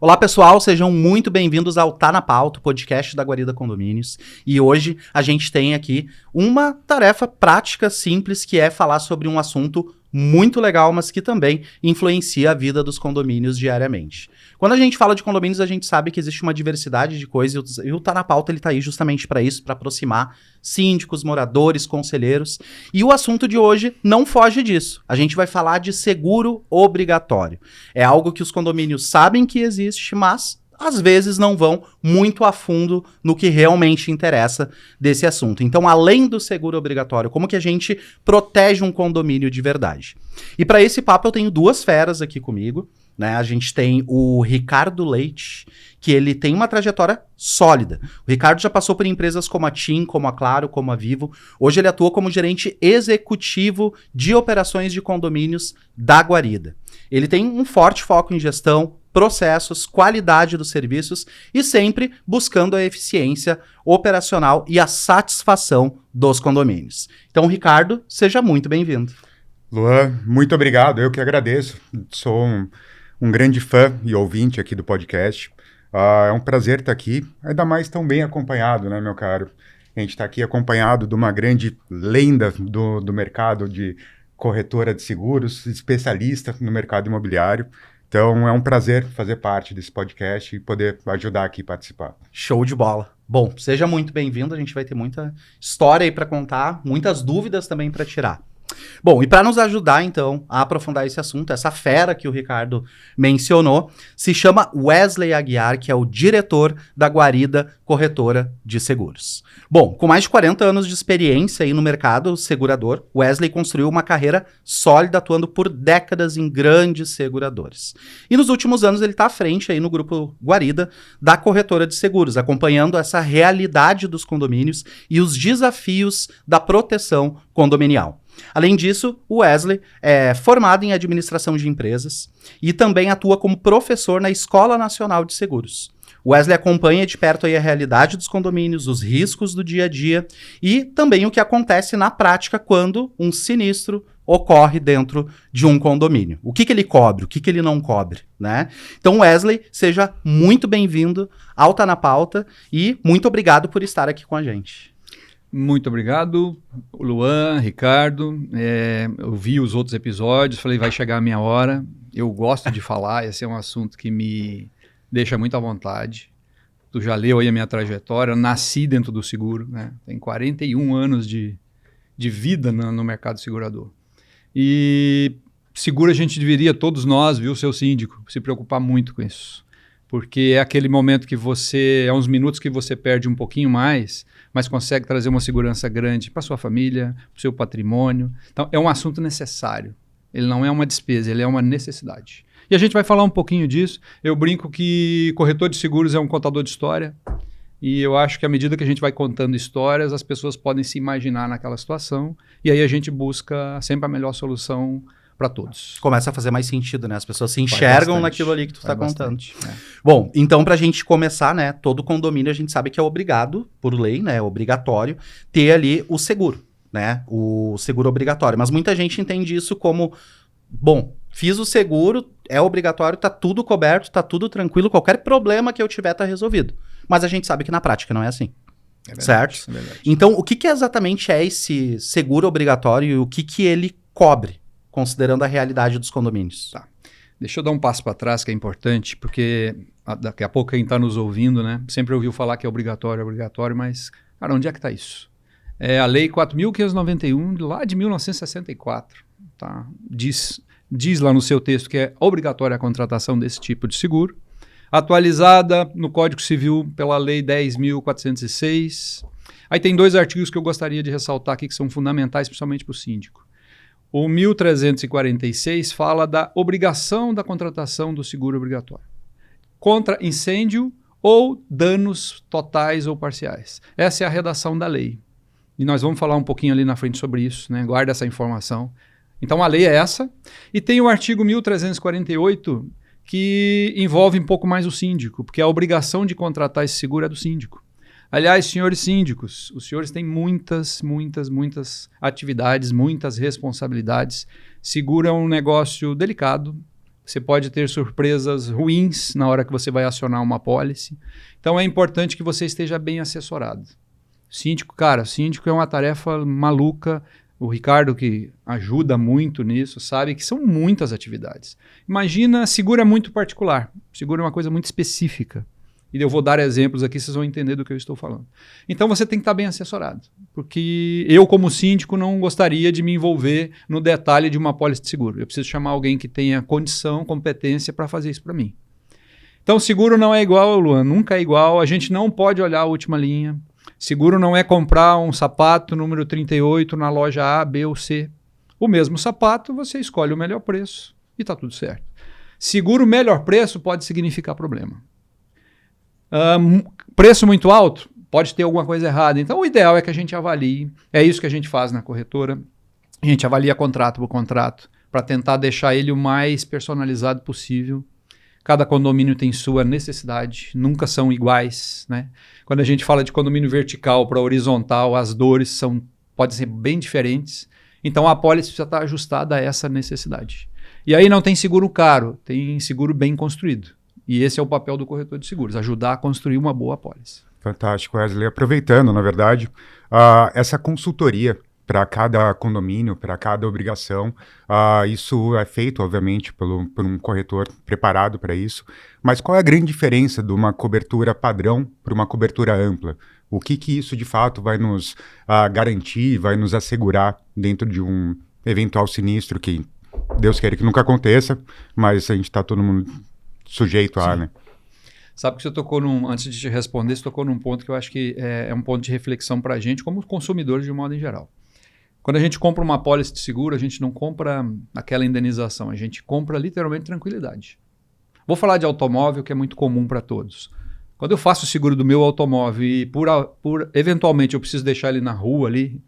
Olá pessoal, sejam muito bem-vindos ao Tá na Pauta, o podcast da Guarida Condomínios. E hoje a gente tem aqui uma tarefa prática, simples, que é falar sobre um assunto muito legal, mas que também influencia a vida dos condomínios diariamente. Quando a gente fala de condomínios, a gente sabe que existe uma diversidade de coisas e o Tá na Pauta ele tá aí justamente para isso, para aproximar síndicos, moradores, conselheiros. E o assunto de hoje não foge disso. A gente vai falar de seguro obrigatório. É algo que os condomínios sabem que existe, mas às vezes não vão muito a fundo no que realmente interessa desse assunto. Então, além do seguro obrigatório, como que a gente protege um condomínio de verdade? E para esse papo eu tenho duas feras aqui comigo, né? A gente tem o Ricardo Leite, que ele tem uma trajetória sólida. O Ricardo já passou por empresas como a TIM, como a Claro, como a Vivo. Hoje ele atua como gerente executivo de operações de condomínios da Guarida. Ele tem um forte foco em gestão, processos, qualidade dos serviços e sempre buscando a eficiência operacional e a satisfação dos condomínios. Então, Ricardo, seja muito bem-vindo. Luan, muito obrigado, eu que agradeço. Sou um grande fã e ouvinte aqui do podcast. É um prazer estar aqui, ainda mais tão bem acompanhado, né, meu caro? A gente está aqui acompanhado de uma grande lenda do mercado de corretora de seguros, especialista no mercado imobiliário. Então, é um prazer fazer parte desse podcast e poder ajudar aqui a participar. Show de bola. Bom, seja muito bem-vindo. A gente vai ter muita história aí para contar, muitas dúvidas também para tirar. Bom, e para nos ajudar, então, a aprofundar esse assunto, essa fera que o Ricardo mencionou, se chama Wesley Aguiar, que é o diretor da Guarida Corretora de Seguros. Bom, com mais de 40 anos de experiência aí no mercado segurador, Wesley construiu uma carreira sólida, atuando por décadas em grandes seguradoras. E nos últimos anos ele está à frente aí no grupo Guarida da Corretora de Seguros, acompanhando essa realidade dos condomínios e os desafios da proteção condominial. Além disso, o Wesley é formado em administração de empresas e também atua como professor na Escola Nacional de Seguros. O Wesley acompanha de perto aí a realidade dos condomínios, os riscos do dia a dia e também o que acontece na prática quando um sinistro ocorre dentro de um condomínio. O que ele cobre, o que ele não cobre, né? Então, Wesley, seja muito bem-vindo ao Tá na Pauta e muito obrigado por estar aqui com a gente. Muito obrigado, Luan, Ricardo. Eu vi os outros episódios, falei, vai chegar a minha hora. Eu gosto de falar, esse é um assunto que me deixa muito à vontade. Tu já leu aí a minha trajetória, eu nasci dentro do seguro, né? Tem 41 anos de vida no mercado segurador. E seguro a gente deveria, todos nós, viu, seu síndico, se preocupar muito com isso. Porque é aquele momento que é uns minutos que você perde um pouquinho mais, mas consegue trazer uma segurança grande para sua família, para o seu patrimônio. Então, é um assunto necessário. Ele não é uma despesa, ele é uma necessidade. E a gente vai falar um pouquinho disso. Eu brinco que corretor de seguros é um contador de história. E eu acho que à medida que a gente vai contando histórias, as pessoas podem se imaginar naquela situação. E aí a gente busca sempre a melhor solução para todos. Começa a fazer mais sentido, né? As pessoas se enxergam naquilo ali que tu está contando. É. Bom, então pra gente começar, né? Todo condomínio a gente sabe que é obrigado, por lei, né? É obrigatório ter ali o seguro, né? O seguro obrigatório. Mas muita gente entende isso como, bom, fiz o seguro, é obrigatório, tá tudo coberto, tá tudo tranquilo, qualquer problema que eu tiver tá resolvido. Mas a gente sabe que na prática não é assim. É verdade, certo? É verdade. Então, o que exatamente é esse seguro obrigatório e o que ele cobre? Considerando a realidade dos condomínios. Tá. Deixa eu dar um passo para trás, que é importante, porque daqui a pouco quem está nos ouvindo, né, sempre ouviu falar que é obrigatório, mas, cara, onde é que está isso? É a Lei 4.591, lá de 1964. Tá? Diz lá no seu texto que é obrigatória a contratação desse tipo de seguro, atualizada no Código Civil pela Lei 10.406. Aí tem dois artigos que eu gostaria de ressaltar aqui que são fundamentais, principalmente para o síndico. O 1346 fala da obrigação da contratação do seguro obrigatório contra incêndio ou danos totais ou parciais. Essa é a redação da lei. E nós vamos falar um pouquinho ali na frente sobre isso, né? Guarda essa informação. Então a lei é essa. E tem o artigo 1348 que envolve um pouco mais o síndico, porque a obrigação de contratar esse seguro é do síndico. Aliás, senhores síndicos, os senhores têm muitas atividades, muitas responsabilidades. Seguro é um negócio delicado, você pode ter surpresas ruins na hora que você vai acionar uma apólice. Então é importante que você esteja bem assessorado. Síndico é uma tarefa maluca. O Ricardo, que ajuda muito nisso, sabe que são muitas atividades. Imagina, seguro é muito particular. Seguro é uma coisa muito específica. E eu vou dar exemplos aqui, vocês vão entender do que eu estou falando. Então você tem que estar bem assessorado. Porque eu, como síndico, não gostaria de me envolver no detalhe de uma apólice de seguro. Eu preciso chamar alguém que tenha condição, competência para fazer isso para mim. Então seguro não é igual, Luan, nunca é igual. A gente não pode olhar a última linha. Seguro não é comprar um sapato número 38 na loja A, B ou C. O mesmo sapato, você escolhe o melhor preço e está tudo certo. Seguro melhor preço pode significar problema. Preço muito alto, pode ter alguma coisa errada. Então o ideal é que a gente avalie. É isso que a gente faz na corretora. A gente avalia contrato por contrato para tentar deixar ele o mais personalizado possível. Cada condomínio tem sua necessidade, nunca são iguais, né? Quando a gente fala de condomínio vertical para horizontal, as dores podem ser bem diferentes. Então a apólice precisa estar ajustada a essa necessidade. E aí não tem seguro caro, tem seguro bem construído. E esse é o papel do corretor de seguros, ajudar a construir uma boa apólice. Fantástico, Wesley. Aproveitando, na verdade, essa consultoria para cada condomínio, para cada obrigação, isso é feito, obviamente, por um corretor preparado para isso. Mas qual é a grande diferença de uma cobertura padrão para uma cobertura ampla? O que isso, de fato, vai nos garantir, vai nos assegurar dentro de um eventual sinistro que, Deus queira que nunca aconteça, mas a gente está todo mundo sujeito a, né? Sabe que você tocou antes de te responder, você tocou num ponto que eu acho que é um ponto de reflexão para a gente, como consumidores de um modo em geral. Quando a gente compra uma apólice de seguro, a gente não compra aquela indenização, a gente compra literalmente tranquilidade. Vou falar de automóvel, que é muito comum para todos. Quando eu faço o seguro do meu automóvel e eventualmente eu preciso deixar ele na rua ali,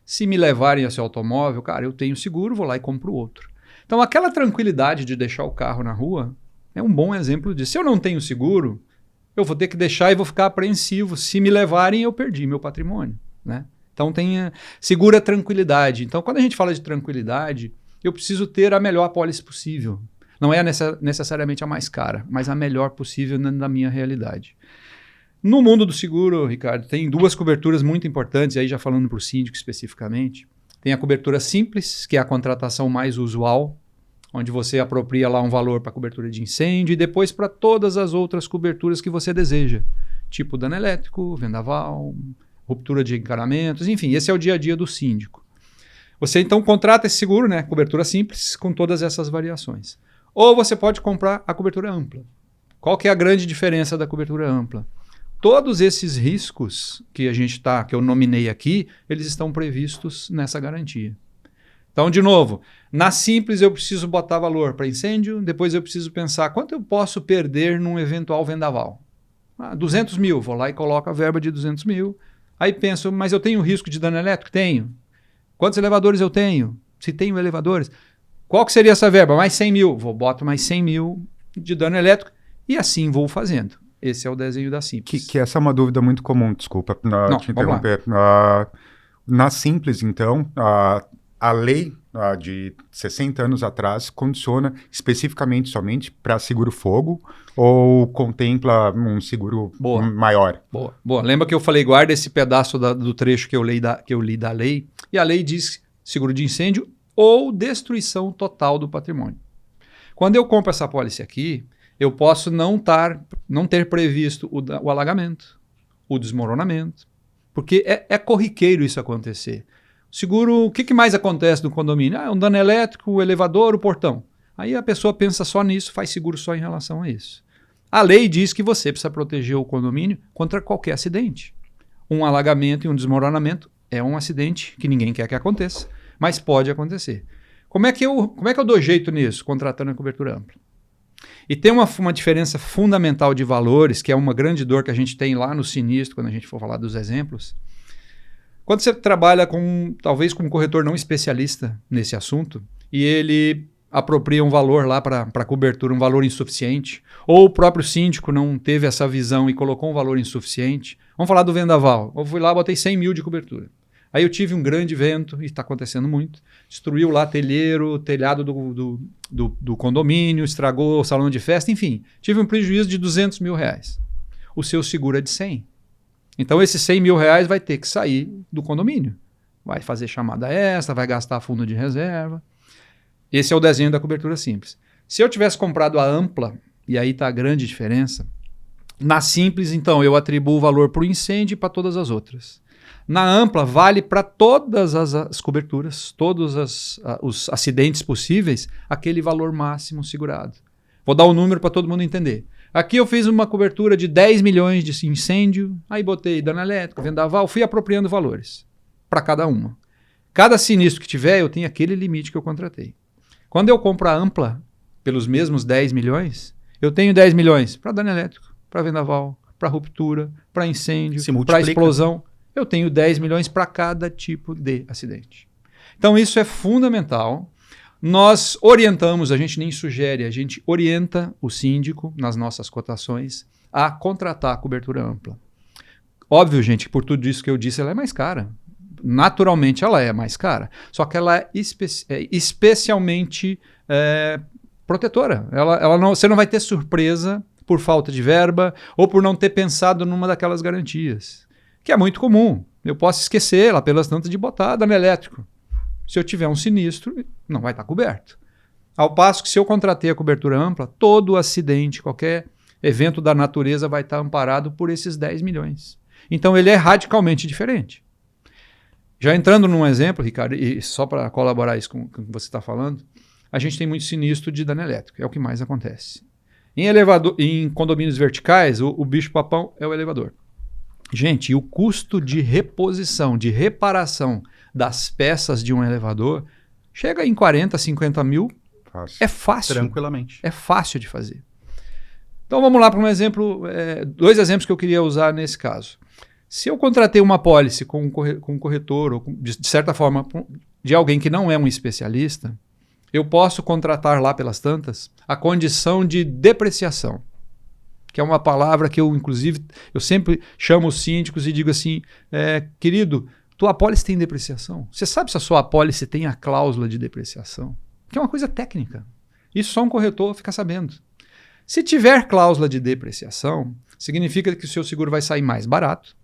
se me levarem esse automóvel, cara, eu tenho seguro, vou lá e compro outro. Então aquela tranquilidade de deixar o carro na rua é um bom exemplo disso. Se eu não tenho seguro, eu vou ter que deixar e vou ficar apreensivo. Se me levarem, eu perdi meu patrimônio, né? Então segura a tranquilidade. Então quando a gente fala de tranquilidade, eu preciso ter a melhor apólice possível. Não é necessariamente a mais cara, mas a melhor possível na minha realidade. No mundo do seguro, Ricardo, tem duas coberturas muito importantes, aí já falando para o síndico especificamente. Tem a cobertura simples, que é a contratação mais usual, onde você apropria lá um valor para cobertura de incêndio e depois para todas as outras coberturas que você deseja. Tipo dano elétrico, vendaval, ruptura de encanamentos, enfim, esse é o dia a dia do síndico. Você então contrata esse seguro, né, cobertura simples, com todas essas variações. Ou você pode comprar a cobertura ampla. Qual que é a grande diferença da cobertura ampla? Todos esses riscos que que eu nominei aqui, eles estão previstos nessa garantia. Então, de novo, na simples eu preciso botar valor para incêndio, depois eu preciso pensar quanto eu posso perder num eventual vendaval. 200 mil, vou lá e coloco a verba de 200 mil. Aí penso, mas eu tenho risco de dano elétrico? Tenho. Quantos elevadores eu tenho? Se tenho elevadores. Qual que seria essa verba? Mais 100 mil. Boto mais 100 mil de dano elétrico e assim vou fazendo. Esse é o desenho da simples. Que essa é uma dúvida muito comum, desculpa te interromper. Na simples, então, a lei de 60 anos atrás condiciona especificamente somente para seguro fogo ou contempla um seguro maior? Boa. Lembra que eu falei, guarda esse pedaço do trecho que eu li da lei, e a lei diz seguro de incêndio ou destruição total do patrimônio. Quando eu compro essa apólice aqui, eu posso não ter previsto o alagamento, o desmoronamento, porque é corriqueiro isso acontecer. Seguro, o que mais acontece no condomínio? Um dano elétrico, o elevador, o portão. Aí a pessoa pensa só nisso, faz seguro só em relação a isso. A lei diz que você precisa proteger o condomínio contra qualquer acidente. Um alagamento e um desmoronamento é um acidente que ninguém quer que aconteça, mas pode acontecer. Como é que eu dou jeito nisso? Contratando a cobertura ampla. E tem uma diferença fundamental de valores, que é uma grande dor que a gente tem lá no sinistro, quando a gente for falar dos exemplos. Quando você trabalha talvez com um corretor não especialista nesse assunto, e ele apropria um valor lá para cobertura, um valor insuficiente, ou o próprio síndico não teve essa visão e colocou um valor insuficiente. Vamos falar do vendaval. Eu fui lá, botei 100 mil de cobertura. Aí eu tive um grande vento, e está acontecendo muito, destruiu lá telhado do condomínio, estragou o salão de festa, enfim, tive um prejuízo de R$200 mil. O seu seguro é de 100. Então esses R$100 mil vai ter que sair do condomínio. Vai fazer chamada extra, vai gastar fundo de reserva. Esse é o desenho da cobertura simples. Se eu tivesse comprado a ampla, e aí está a grande diferença, na simples, então, eu atribuo o valor para o incêndio e para todas as outras. Na ampla, vale para todas as coberturas, todos os acidentes possíveis, aquele valor máximo segurado. Vou dar um número para todo mundo entender. Aqui eu fiz uma cobertura de 10 milhões de incêndio, aí botei dano elétrico, vendaval, fui apropriando valores para cada uma. Cada sinistro que tiver, eu tenho aquele limite que eu contratei. Quando eu compro a ampla, pelos mesmos 10 milhões, eu tenho 10 milhões para dano elétrico, para vendaval, para ruptura, para incêndio, para explosão. Eu tenho 10 milhões para cada tipo de acidente. Então isso é fundamental. Nós orientamos, a gente nem sugere, a gente orienta o síndico nas nossas cotações a contratar a cobertura ampla. Óbvio, gente, que por tudo isso que eu disse, ela é mais cara. Naturalmente ela é mais cara, só que ela é especialmente protetora. Você não vai ter surpresa por falta de verba ou por não ter pensado numa daquelas garantias, que é muito comum. Eu posso esquecer lá pelas tantas de botar dano elétrico. Se eu tiver um sinistro, não vai estar coberto. Ao passo que se eu contratei a cobertura ampla, todo acidente, qualquer evento da natureza vai estar amparado por esses 10 milhões. Então ele é radicalmente diferente. Já entrando num exemplo, Ricardo, e só para colaborar isso com o que você está falando, a gente tem muito sinistro de dano elétrico, é o que mais acontece. Em condomínios verticais, o bicho-papão é o elevador. Gente, e o custo de reposição, de reparação das peças de um elevador chega em 40, 50 mil. Fácil. É fácil. Tranquilamente. É fácil de fazer. Então vamos lá para um exemplo, dois exemplos que eu queria usar nesse caso. Se eu contratei uma apólice com um corretor, ou de certa forma, de alguém que não é um especialista, eu posso contratar lá pelas tantas a condição de depreciação, que é uma palavra que inclusive, eu sempre chamo os síndicos e digo assim, querido, tua apólice tem depreciação? Você sabe se a sua apólice tem a cláusula de depreciação? Que é uma coisa técnica. Isso só um corretor fica sabendo. Se tiver cláusula de depreciação, significa que o seu seguro vai sair mais barato,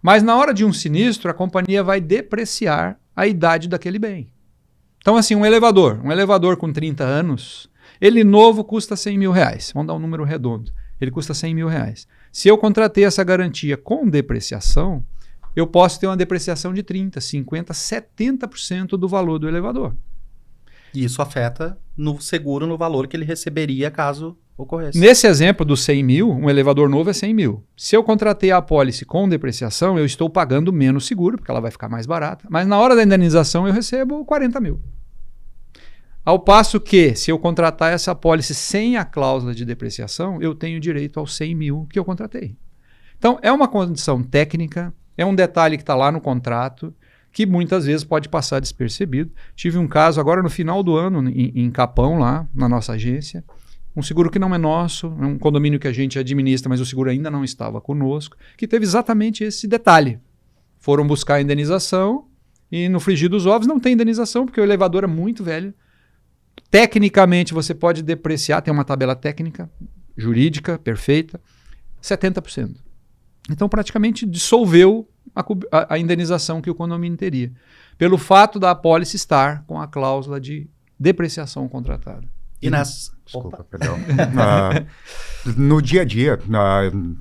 mas na hora de um sinistro, a companhia vai depreciar a idade daquele bem. Então, assim, um elevador com 30 anos, ele novo custa R$100 mil. Vamos dar um número redondo. Ele custa R$100 mil. Se eu contratei essa garantia com depreciação, eu posso ter uma depreciação de 30%, 50%, 70% do valor do elevador. E isso afeta no seguro, no valor que ele receberia caso ocorresse. Nesse exemplo do 100 mil, um elevador novo é 100 mil. Se eu contratei a apólice com depreciação, eu estou pagando menos seguro, porque ela vai ficar mais barata. Mas na hora da indenização eu recebo 40 mil. Ao passo que, se eu contratar essa apólice sem a cláusula de depreciação, eu tenho direito aos 100 mil que eu contratei. Então, é uma condição técnica, é um detalhe que está lá no contrato, que muitas vezes pode passar despercebido. Tive um caso agora no final do ano, em Capão, lá na nossa agência, um seguro que não é nosso, é um condomínio que a gente administra, mas o seguro ainda não estava conosco, que teve exatamente esse detalhe. Foram buscar a indenização e no frigir dos ovos não tem indenização, porque o elevador é muito velho. Tecnicamente você pode depreciar, tem uma tabela técnica, jurídica, perfeita, 70%. Então praticamente dissolveu a indenização que o condomínio teria, pelo fato da apólice estar com a cláusula de depreciação contratada. E nessa... Desculpa, perdão. No dia a dia,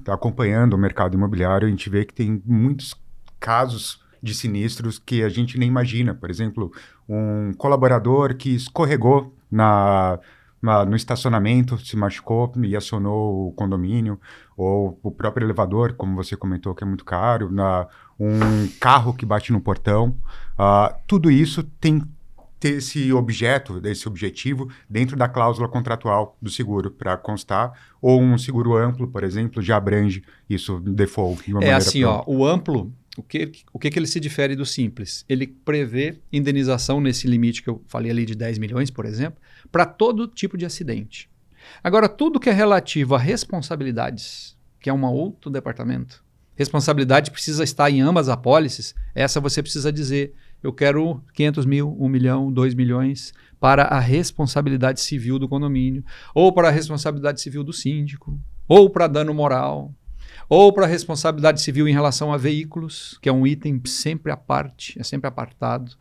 acompanhando o mercado imobiliário, a gente vê que tem muitos casos de sinistros que a gente nem imagina. Por exemplo, um colaborador que escorregou no estacionamento, se machucou e acionou o condomínio, ou o próprio elevador, como você comentou, que é muito caro, um carro que bate no portão. Tudo isso tem que ter esse objetivo dentro da cláusula contratual do seguro para constar, ou um seguro amplo, por exemplo, já abrange isso default. De uma maneira assim, o amplo, o que ele se difere do simples? Ele prevê indenização nesse limite que eu falei ali de 10 milhões, por exemplo, para todo tipo de acidente. Agora, tudo que é relativo a responsabilidades, que é um outro departamento, responsabilidade precisa estar em ambas as apólices, essa você precisa dizer, eu quero 500 mil, 1 milhão, 2 milhões para a responsabilidade civil do condomínio, ou para a responsabilidade civil do síndico, ou para dano moral, ou para a responsabilidade civil em relação a veículos, que é um item sempre à parte, é sempre apartado.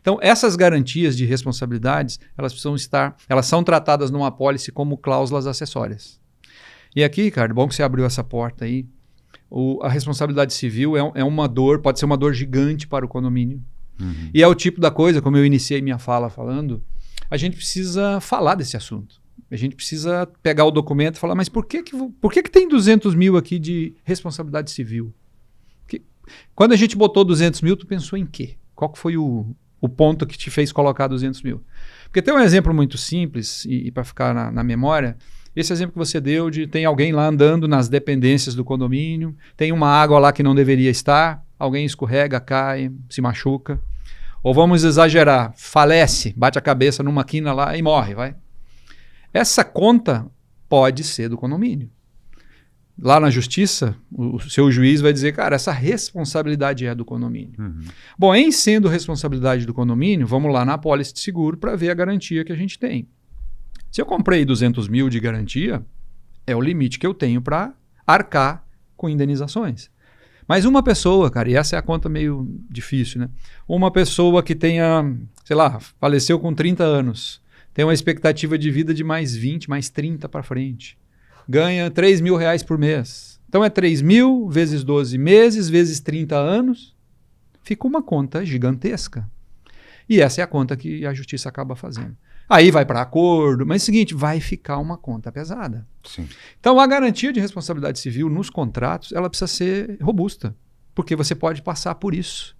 Então, essas garantias de responsabilidades, elas são tratadas numa apólice como cláusulas acessórias. E aqui, Ricardo, bom que você abriu essa porta aí, a responsabilidade civil é uma dor, pode ser uma dor gigante para o condomínio. Uhum. E é o tipo da coisa, como eu iniciei minha fala falando, a gente precisa falar desse assunto. A gente precisa pegar o documento e falar, mas por que tem 200 mil aqui de responsabilidade civil? Quando a gente botou 200 mil, tu pensou em quê? Qual que foi o ponto que te fez colocar 200 mil? Porque tem um exemplo muito simples, e para ficar na memória, esse exemplo que você deu de tem alguém lá andando nas dependências do condomínio, tem uma água lá que não deveria estar, alguém escorrega, cai, se machuca. Ou vamos exagerar, falece, bate a cabeça numa quina lá e morre, vai. Essa conta pode ser do condomínio. Lá na justiça, o seu juiz vai dizer, cara, essa responsabilidade é do condomínio. Uhum. Bom, em sendo responsabilidade do condomínio, vamos lá na apólice de seguro para ver a garantia que a gente tem. Se eu comprei 200 mil de garantia, é o limite que eu tenho para arcar com indenizações. Mas uma pessoa, cara, e essa é a conta meio difícil, né? Uma pessoa que tenha, sei lá, faleceu com 30 anos, tem uma expectativa de vida de mais 20, mais 30 para frente. Ganha 3 mil reais por mês. Então é 3 mil vezes 12 meses, vezes 30 anos. Fica uma conta gigantesca. E essa é a conta que a justiça acaba fazendo. Aí vai para acordo, mas é o seguinte, vai ficar uma conta pesada. Sim. Então a garantia de responsabilidade civil nos contratos, ela precisa ser robusta, porque você pode passar por isso.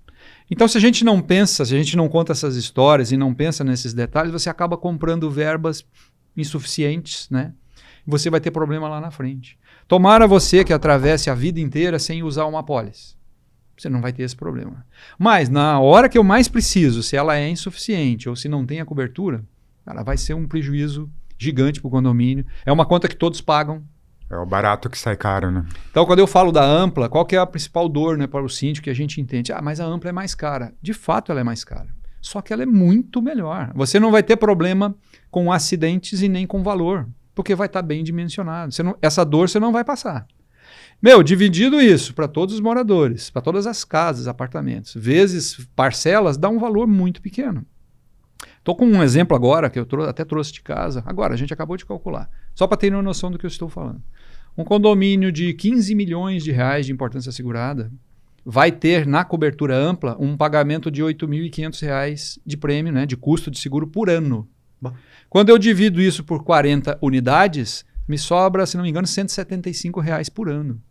Então se a gente não pensa, se a gente não conta essas histórias e não pensa nesses detalhes, você acaba comprando verbas insuficientes, né? Você vai ter problema lá na frente. Tomara você que atravesse a vida inteira sem usar uma apólice. Você não vai ter esse problema. Mas na hora que eu mais preciso, se ela é insuficiente ou se não tem a cobertura, ela vai ser um prejuízo gigante para o condomínio. É uma conta que todos pagam. É o barato que sai caro, né? Então, quando eu falo da Ampla, qual que é a principal dor, né, para o síndico que a gente entende? Ah, mas a Ampla é mais cara. De fato, ela é mais cara. Só que ela é muito melhor. Você não vai ter problema com acidentes e nem com valor, porque vai estar bem dimensionado. Essa dor você não vai passar. Dividido isso para todos os moradores, para todas as casas, apartamentos, vezes parcelas, dá um valor muito pequeno. Estou com um exemplo agora, que eu até trouxe de casa. Agora, a gente acabou de calcular. Só para ter uma noção do que eu estou falando. Um condomínio de 15 milhões de reais de importância assegurada vai ter, na cobertura ampla, um pagamento de R$ 8.500 de prêmio, né, de custo de seguro por ano. Bom. Quando eu divido isso por 40 unidades, me sobra, se não me engano, R$ 175 por ano.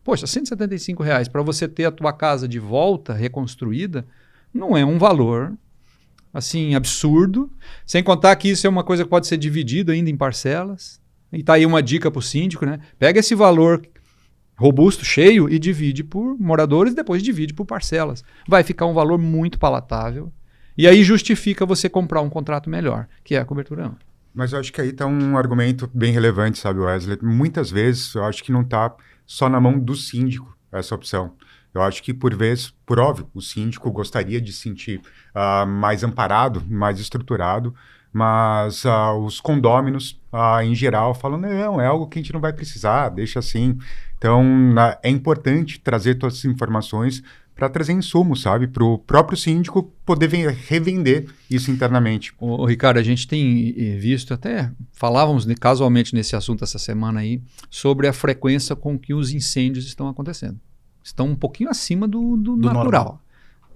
Poxa, R$ 175 para você ter a tua casa de volta, reconstruída, não é um valor assim, absurdo, sem contar que isso é uma coisa que pode ser dividido ainda em parcelas. E tá aí uma dica para o síndico, né? Pega esse valor robusto, cheio, e divide por moradores, depois divide por parcelas. Vai ficar um valor muito palatável. E aí justifica você comprar um contrato melhor, que é a cobertura ampla. Mas eu acho que aí está um argumento bem relevante, sabe, Wesley? Muitas vezes eu acho que não está só na mão do síndico essa opção. Eu acho que, por óbvio, o síndico gostaria de se sentir mais amparado, mais estruturado, mas os condôminos, em geral, falam, não, é algo que a gente não vai precisar, deixa assim. Então, é importante trazer todas essas informações para trazer insumos, sabe? Para o próprio síndico poder revender isso internamente. Ô, Ricardo, a gente tem visto, até falávamos casualmente nesse assunto essa semana aí, sobre a frequência com que os incêndios estão acontecendo. Estão um pouquinho acima do natural. Normal.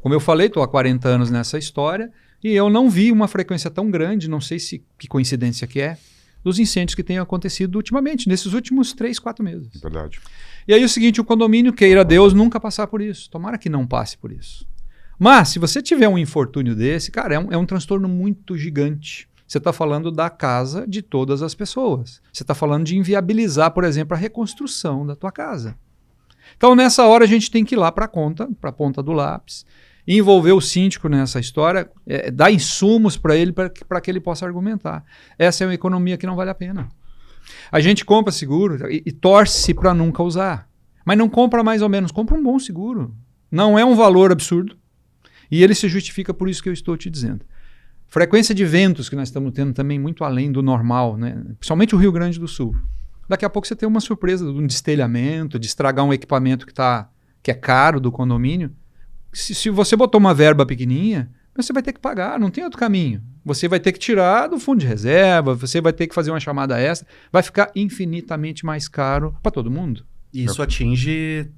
Como eu falei, estou há 40 anos nessa história e eu não vi uma frequência tão grande, não sei que coincidência que é, dos incêndios que têm acontecido ultimamente, nesses últimos 3, 4 meses. Verdade. E aí o seguinte, o condomínio, queira Deus, nunca passar por isso. Tomara que não passe por isso. Mas, se você tiver um infortúnio desse, cara, é um transtorno muito gigante. Você está falando da casa de todas as pessoas. Você está falando de inviabilizar, por exemplo, a reconstrução da tua casa. Então, nessa hora, a gente tem que ir lá para a ponta do lápis, envolver o síndico nessa história, dar insumos para ele, para que ele possa argumentar. Essa é uma economia que não vale a pena. A gente compra seguro e torce para nunca usar. Mas não compra mais ou menos, compra um bom seguro. Não é um valor absurdo. E ele se justifica por isso que eu estou te dizendo. Frequência de ventos que nós estamos tendo também muito além do normal, né? Principalmente o Rio Grande do Sul. Daqui a pouco você tem uma surpresa de um destelhamento, de estragar um equipamento que é caro do condomínio. Se você botou uma verba pequenininha, você vai ter que pagar, não tem outro caminho. Você vai ter que tirar do fundo de reserva, você vai ter que fazer uma chamada extra, vai ficar infinitamente mais caro para todo mundo. E isso atinge,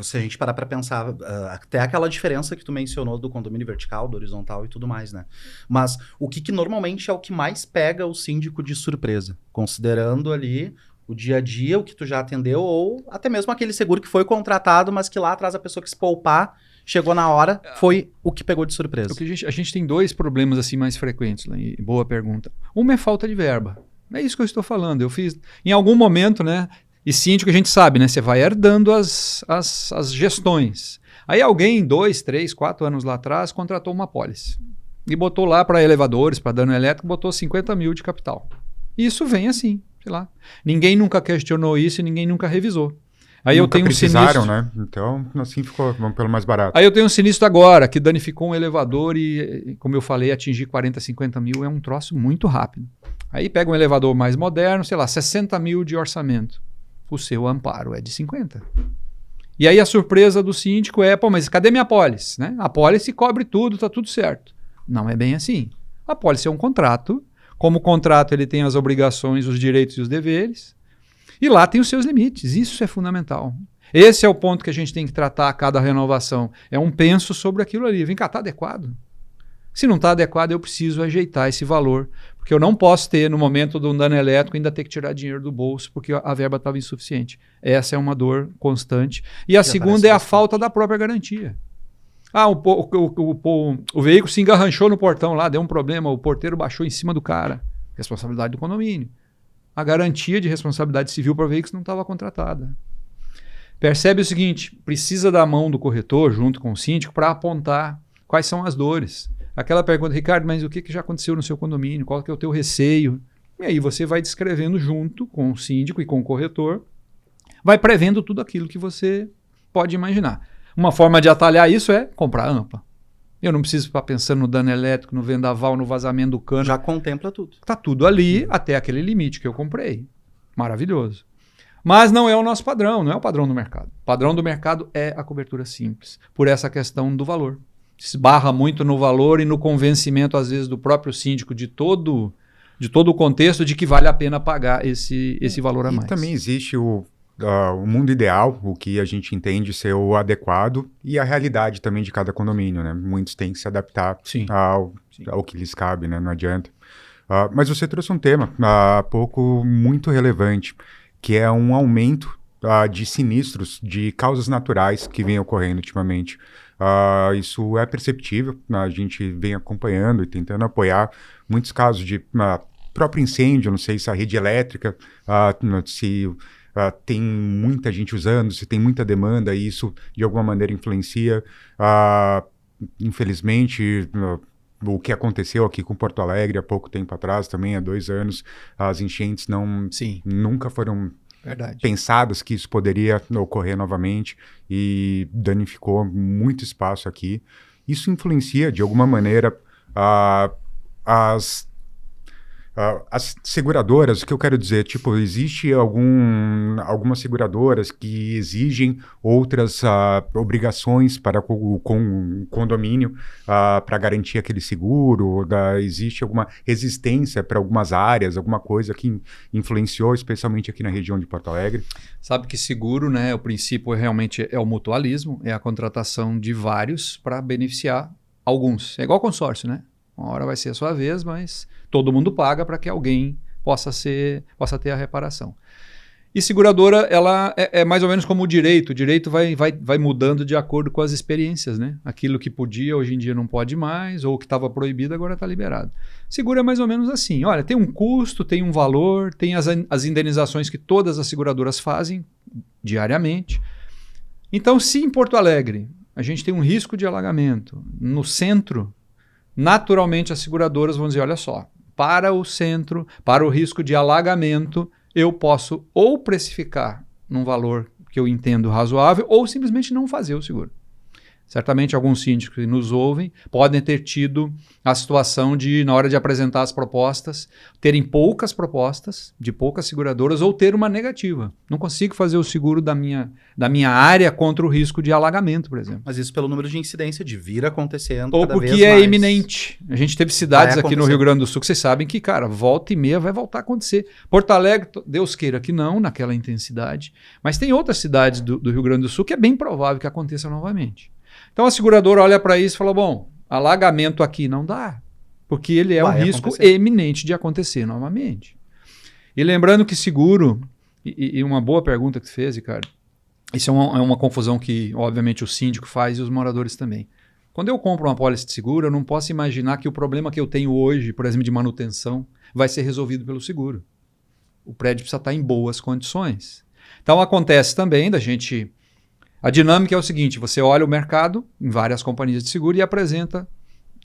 se a gente parar para pensar, até aquela diferença que tu mencionou do condomínio vertical, do horizontal e tudo mais, né? Mas o que normalmente é o que mais pega o síndico de surpresa? Considerando ali o dia a dia, o que tu já atendeu, ou até mesmo aquele seguro que foi contratado, mas que lá atrás a pessoa que se poupar, chegou na hora, foi o que pegou de surpresa. A gente tem 2 problemas assim mais frequentes, né? Boa pergunta. Uma é falta de verba. É isso que eu estou falando. Eu fiz, em algum momento, né? E síndico a gente sabe, né? Você vai herdando as gestões. Aí alguém, 2, 3, 4 anos lá atrás, contratou uma apólice. E botou lá para elevadores, para dano elétrico, botou 50 mil de capital. E isso vem assim, sei lá. Ninguém nunca questionou isso e ninguém nunca revisou. Aí nunca eu tenho precisaram, um sinistro, né? Então, assim ficou, vamos pelo mais barato. Aí eu tenho um sinistro agora, que danificou um elevador e, como eu falei, atingir 40, 50 mil é um troço muito rápido. Aí pega um elevador mais moderno, sei lá, 60 mil de orçamento. O seu amparo é de 50. E aí a surpresa do síndico é, mas cadê minha apólice? Né? A apólice cobre tudo, tá tudo certo. Não é bem assim. A apólice é um contrato. Como contrato, ele tem as obrigações, os direitos e os deveres. E lá tem os seus limites. Isso é fundamental. Esse é o ponto que a gente tem que tratar a cada renovação. É um penso sobre aquilo ali. Vem cá, está adequado? Se não está adequado, eu preciso ajeitar esse valor. Porque eu não posso ter, no momento de um dano elétrico, ainda ter que tirar dinheiro do bolso, porque a verba estava insuficiente. Essa é uma dor constante. E a segunda é a falta da própria garantia. O veículo se engarranchou no portão lá, deu um problema, o porteiro baixou em cima do cara. Responsabilidade do condomínio. A garantia de responsabilidade civil para veículos não estava contratada. Percebe o seguinte, precisa da mão do corretor junto com o síndico para apontar quais são as dores. Aquela pergunta, Ricardo, mas o que já aconteceu no seu condomínio? Qual que é o teu receio? E aí você vai descrevendo junto com o síndico e com o corretor, vai prevendo tudo aquilo que você pode imaginar. Uma forma de atalhar isso é comprar ampla. Eu não preciso ficar pensando no dano elétrico, no vendaval, no vazamento do cano. Já contempla tudo. Está tudo ali até aquele limite que eu comprei. Maravilhoso. Mas não é o nosso padrão, não é o padrão do mercado. O padrão do mercado é a cobertura simples, por essa questão do valor. Se esbarra muito no valor e no convencimento, às vezes, do próprio síndico de todo o contexto de que vale a pena pagar esse valor a mais. E também existe o mundo ideal, o que a gente entende ser o adequado, e a realidade também de cada condomínio, né? Muitos têm que se adaptar ao que lhes cabe, né? Não adianta. Mas você trouxe um tema há pouco muito relevante, que é um aumento de sinistros de causas naturais que vem ocorrendo ultimamente. Isso é perceptível, a gente vem acompanhando e tentando apoiar muitos casos de próprio incêndio, não sei se a rede elétrica, se tem muita gente usando, se tem muita demanda e isso de alguma maneira influencia. Infelizmente, o que aconteceu aqui com Porto Alegre há pouco tempo atrás, também há 2 anos, as enchentes nunca foram pensadas que isso poderia ocorrer novamente e danificou muito espaço aqui. Isso influencia, de alguma maneira, as seguradoras. O que eu quero dizer, tipo, existe algumas seguradoras que exigem outras obrigações para o condomínio para garantir aquele seguro, existe alguma resistência para algumas áreas, alguma coisa que influenciou, especialmente aqui na região de Porto Alegre? Sabe que seguro, né, o princípio realmente é o mutualismo, é a contratação de vários para beneficiar alguns. É igual consórcio, né? Uma hora vai ser a sua vez, mas todo mundo paga para que alguém possa ter a reparação. E seguradora, ela é mais ou menos como o direito. O direito vai mudando de acordo com as experiências, né? Aquilo que podia, hoje em dia não pode mais, ou o que estava proibido, agora está liberado. Seguro é mais ou menos assim. Olha, tem um custo, tem um valor, tem as indenizações que todas as seguradoras fazem diariamente. Então, se em Porto Alegre a gente tem um risco de alagamento no centro, naturalmente as seguradoras vão dizer, olha só, para o centro, para o risco de alagamento, eu posso ou precificar num valor que eu entendo razoável, ou simplesmente não fazer o seguro. Certamente alguns síndicos que nos ouvem podem ter tido a situação de, na hora de apresentar as propostas, terem poucas propostas de poucas seguradoras ou ter uma negativa. Não consigo fazer o seguro da minha área contra o risco de alagamento, por exemplo. Mas isso pelo número de incidência de vir acontecendo Ou cada porque vez é mais. iminente. A gente teve cidades Vai aqui no acontecer. Rio Grande do Sul que vocês sabem que, cara, volta e meia vai voltar a acontecer. Porto Alegre, Deus queira que não, naquela intensidade. Mas tem outras cidades do Rio Grande do Sul que é bem provável que aconteça novamente. Então a seguradora olha para isso e fala, bom, alagamento aqui não dá, porque ele é um Vai risco acontecer. eminente de acontecer novamente. E lembrando que seguro, e uma boa pergunta que tu fez, Ricardo, isso é uma confusão que, obviamente, o síndico faz e os moradores também. Quando eu compro uma pólice de seguro, eu não posso imaginar que o problema que eu tenho hoje, por exemplo, de manutenção, vai ser resolvido pelo seguro. O prédio precisa estar em boas condições. Então acontece também da gente... A dinâmica é o seguinte, você olha o mercado em várias companhias de seguro e apresenta,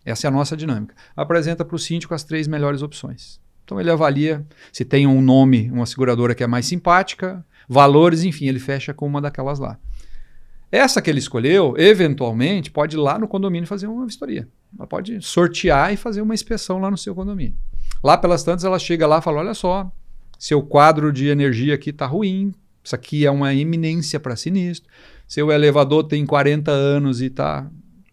essa é a nossa dinâmica, apresenta para o síndico as 3 melhores opções. Então ele avalia se tem um nome, uma seguradora que é mais simpática, valores, enfim, ele fecha com uma daquelas lá. Essa que ele escolheu, eventualmente, pode ir lá no condomínio fazer uma vistoria. Ela pode sortear e fazer uma inspeção lá no seu condomínio. Lá pelas tantas ela chega lá e fala, olha só, seu quadro de energia aqui está ruim, isso aqui é uma iminência para sinistro. Seu elevador tem 40 anos e está...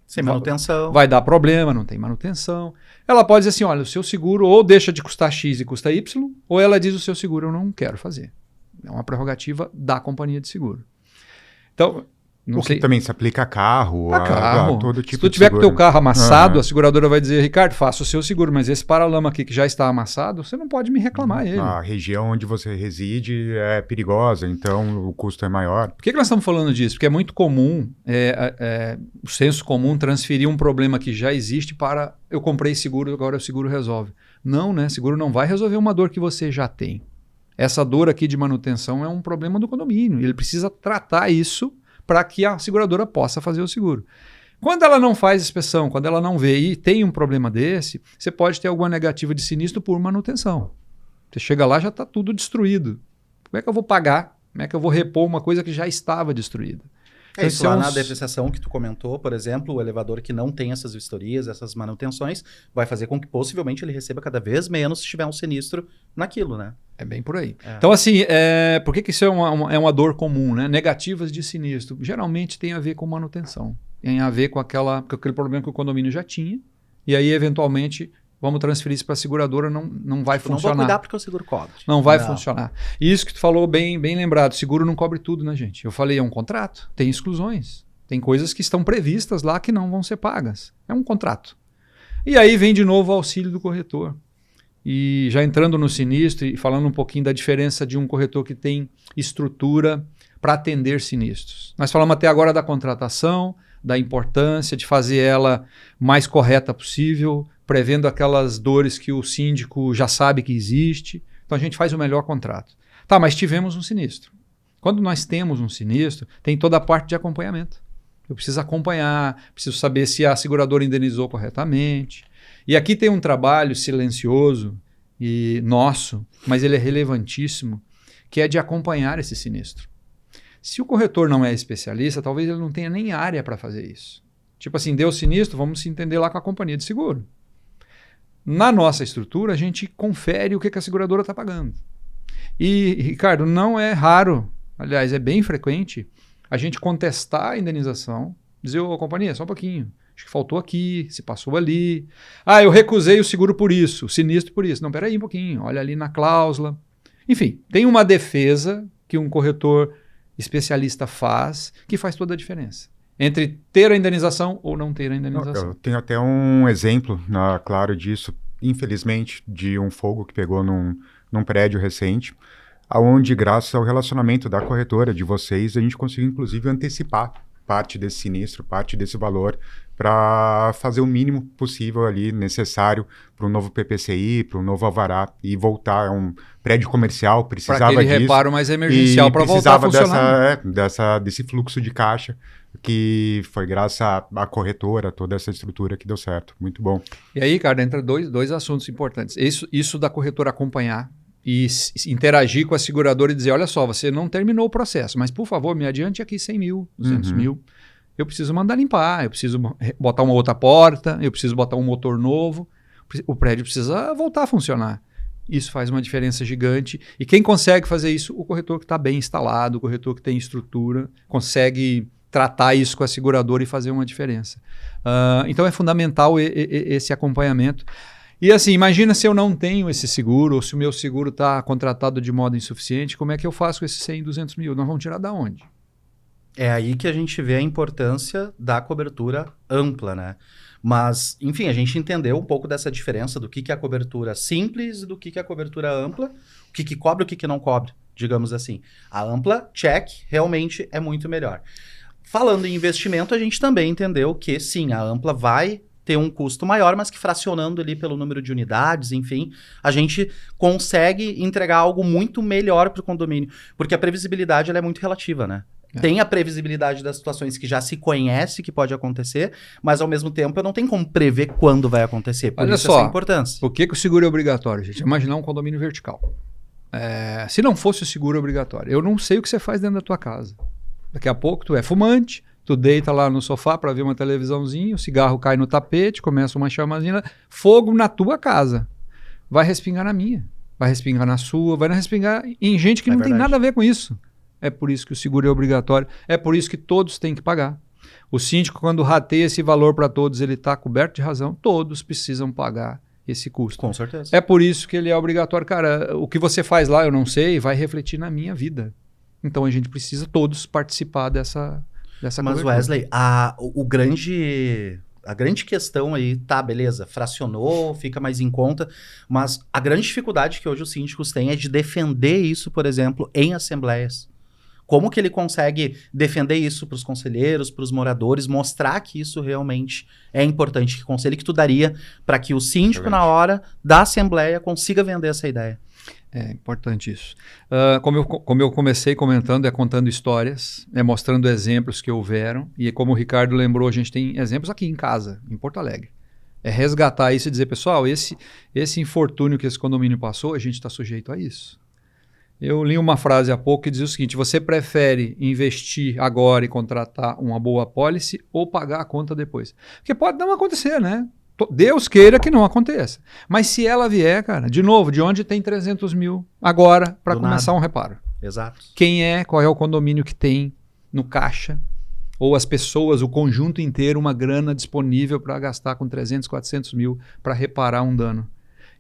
Sem manutenção. Vai dar problema, não tem manutenção. Ela pode dizer assim, olha, o seu seguro ou deixa de custar X e custa Y, ou ela diz o seu seguro eu não quero fazer. É uma prerrogativa da companhia de seguro. Então, não O sei... que também se aplica a carro, carro. a todo Se tipo tu de tiver com o seguro. teu carro amassado, Aham. a seguradora vai dizer, Ricardo, faça o seu seguro, mas esse paralama aqui que já está amassado, você não pode me reclamar ele. A região onde você reside é perigosa, então o custo é maior. Por que nós estamos falando disso? Porque é muito comum, o senso comum transferir um problema que já existe para eu comprei seguro, agora o seguro resolve. Não, né? Seguro não vai resolver uma dor que você já tem. Essa dor aqui de manutenção é um problema do condomínio. Ele precisa tratar isso para que a seguradora possa fazer o seguro. Quando ela não faz inspeção, quando ela não vê e tem um problema desse, você pode ter alguma negativa de sinistro por manutenção. Você chega lá já está tudo destruído. Como é que eu vou pagar? Como é que eu vou repor uma coisa que já estava destruída? É isso Então, lá são na os- depreciação que tu comentou, por exemplo, o elevador que não tem essas vistorias, essas manutenções, vai fazer com que possivelmente ele receba cada vez menos se tiver um sinistro naquilo, né? É bem por aí. É. Então, assim, por que isso é uma dor comum, né? Negativas de sinistro. Geralmente tem a ver com manutenção. Tem a ver com aquele problema que o condomínio já tinha. E aí, eventualmente, vamos transferir isso para a seguradora, não vai Tipo, não vou funcionar. cuidar porque o seguro cobre. Não vai funcionar. E isso que tu falou bem lembrado. Seguro não cobre tudo, né, gente? Eu falei, é um contrato. Tem exclusões. Tem coisas que estão previstas lá que não vão ser pagas. É um contrato. E aí vem de novo o auxílio do corretor. E já entrando no sinistro e falando um pouquinho da diferença de um corretor que tem estrutura para atender sinistros. Nós falamos até agora da contratação, da importância de fazer ela mais correta possível, prevendo aquelas dores que o síndico já sabe que existe. Então a gente faz o melhor contrato. Tá, mas tivemos um sinistro. Quando nós temos um sinistro, tem toda a parte de acompanhamento. Eu preciso acompanhar, preciso saber se a seguradora indenizou corretamente. E aqui tem um trabalho silencioso e nosso, mas ele é relevantíssimo, que é de acompanhar esse sinistro. Se o corretor não é especialista, talvez ele não tenha nem área para fazer isso. Tipo assim, deu sinistro, vamos se entender lá com a companhia de seguro. Na nossa estrutura, a gente confere o que a seguradora está pagando. E, Ricardo, não é raro, aliás, é bem frequente, a gente contestar a indenização, dizer, ô companhia, só um pouquinho, acho que faltou aqui, se passou ali. Ah, eu recusei o seguro por isso, o sinistro por isso. Não, peraí um pouquinho, olha ali na cláusula. Enfim, tem uma defesa que um corretor especialista faz, que faz toda a diferença. Entre ter a indenização ou não ter a indenização. Eu tenho até um exemplo, claro, disso, infelizmente, de um fogo que pegou num prédio recente, onde, graças ao relacionamento da corretora, de vocês, a gente conseguiu, inclusive, antecipar parte desse sinistro, parte desse valor, para fazer o mínimo possível ali necessário para um novo PPCI, para um novo alvará, e voltar a um prédio comercial, precisava Para aquele disso. reparo mais emergencial para voltar a funcionar. Desse fluxo de caixa, que foi graças à corretora, toda essa estrutura que deu certo. Muito bom. E aí, cara, entra dois assuntos importantes. Isso da corretora acompanhar e interagir com a seguradora e dizer, olha só, você não terminou o processo, mas por favor, me adiante aqui 100 mil, 200 mil. Eu preciso mandar limpar, eu preciso botar uma outra porta, eu preciso botar um motor novo, o prédio precisa voltar a funcionar. Isso faz uma diferença gigante. E quem consegue fazer isso? O corretor que está bem instalado, o corretor que tem estrutura, consegue tratar isso com a seguradora e fazer uma diferença. Então é fundamental esse acompanhamento. E assim, imagina se eu não tenho esse seguro, ou se o meu seguro está contratado de modo insuficiente, como é que eu faço com esses 100, 200 mil? Nós vamos tirar da onde? É aí que a gente vê a importância da cobertura ampla, né? Mas, enfim, a gente entendeu um pouco dessa diferença do que é a cobertura simples e do que é a cobertura ampla, o que cobre e o que não cobre, digamos assim. A ampla, check, realmente é muito melhor. Falando em investimento, a gente também entendeu que, sim, a ampla vai ter um custo maior, mas que fracionando ali pelo número de unidades, enfim, a gente consegue entregar algo muito melhor para o condomínio, porque a previsibilidade ela é muito relativa, né? Tem a previsibilidade das situações que já se conhece que pode acontecer, mas ao mesmo tempo eu não tenho como prever quando vai acontecer. Por Olha isso só, essa importância. Por que o seguro é obrigatório, gente? Imaginar um condomínio vertical. Se não fosse o seguro obrigatório, eu não sei o que você faz dentro da tua casa. Daqui a pouco tu é fumante, tu deita lá no sofá para ver uma televisãozinha, o cigarro cai no tapete, começa uma chamazinha, fogo na tua casa. Vai respingar na minha, vai respingar na sua, vai respingar em gente que não tem nada a ver com isso. É por isso que o seguro é obrigatório, é por isso que todos têm que pagar. O síndico, quando rateia esse valor para todos, ele está coberto de razão, todos precisam pagar esse custo. Com certeza. É por isso que ele é obrigatório. Cara, o que você faz lá, eu não sei, vai refletir na minha vida. Então a gente precisa todos participar dessa Mas cobertura. Wesley, a grande questão aí, tá, beleza, fracionou, fica mais em conta, mas a grande dificuldade que hoje os síndicos têm é de defender isso, por exemplo, em assembleias. Como que ele consegue defender isso para os conselheiros, para os moradores, mostrar que isso realmente é importante? Que conselho que tu daria para que o síndico, na hora da assembleia, consiga vender essa ideia? É importante isso. Como eu comecei comentando, é contando histórias, é mostrando exemplos que houveram, e como o Ricardo lembrou, a gente tem exemplos aqui em casa, em Porto Alegre. É resgatar isso e dizer, pessoal, esse infortúnio que esse condomínio passou, a gente está sujeito a isso. Eu li uma frase há pouco que dizia o seguinte: você prefere investir agora e contratar uma boa apólice ou pagar a conta depois? Porque pode não acontecer, né? Deus queira que não aconteça. Mas se ela vier, cara, de novo, de onde tem 300 mil agora para começar um reparo? Exato. Qual é o condomínio que tem no caixa? Ou as pessoas, o conjunto inteiro, uma grana disponível para gastar com 300, 400 mil para reparar um dano?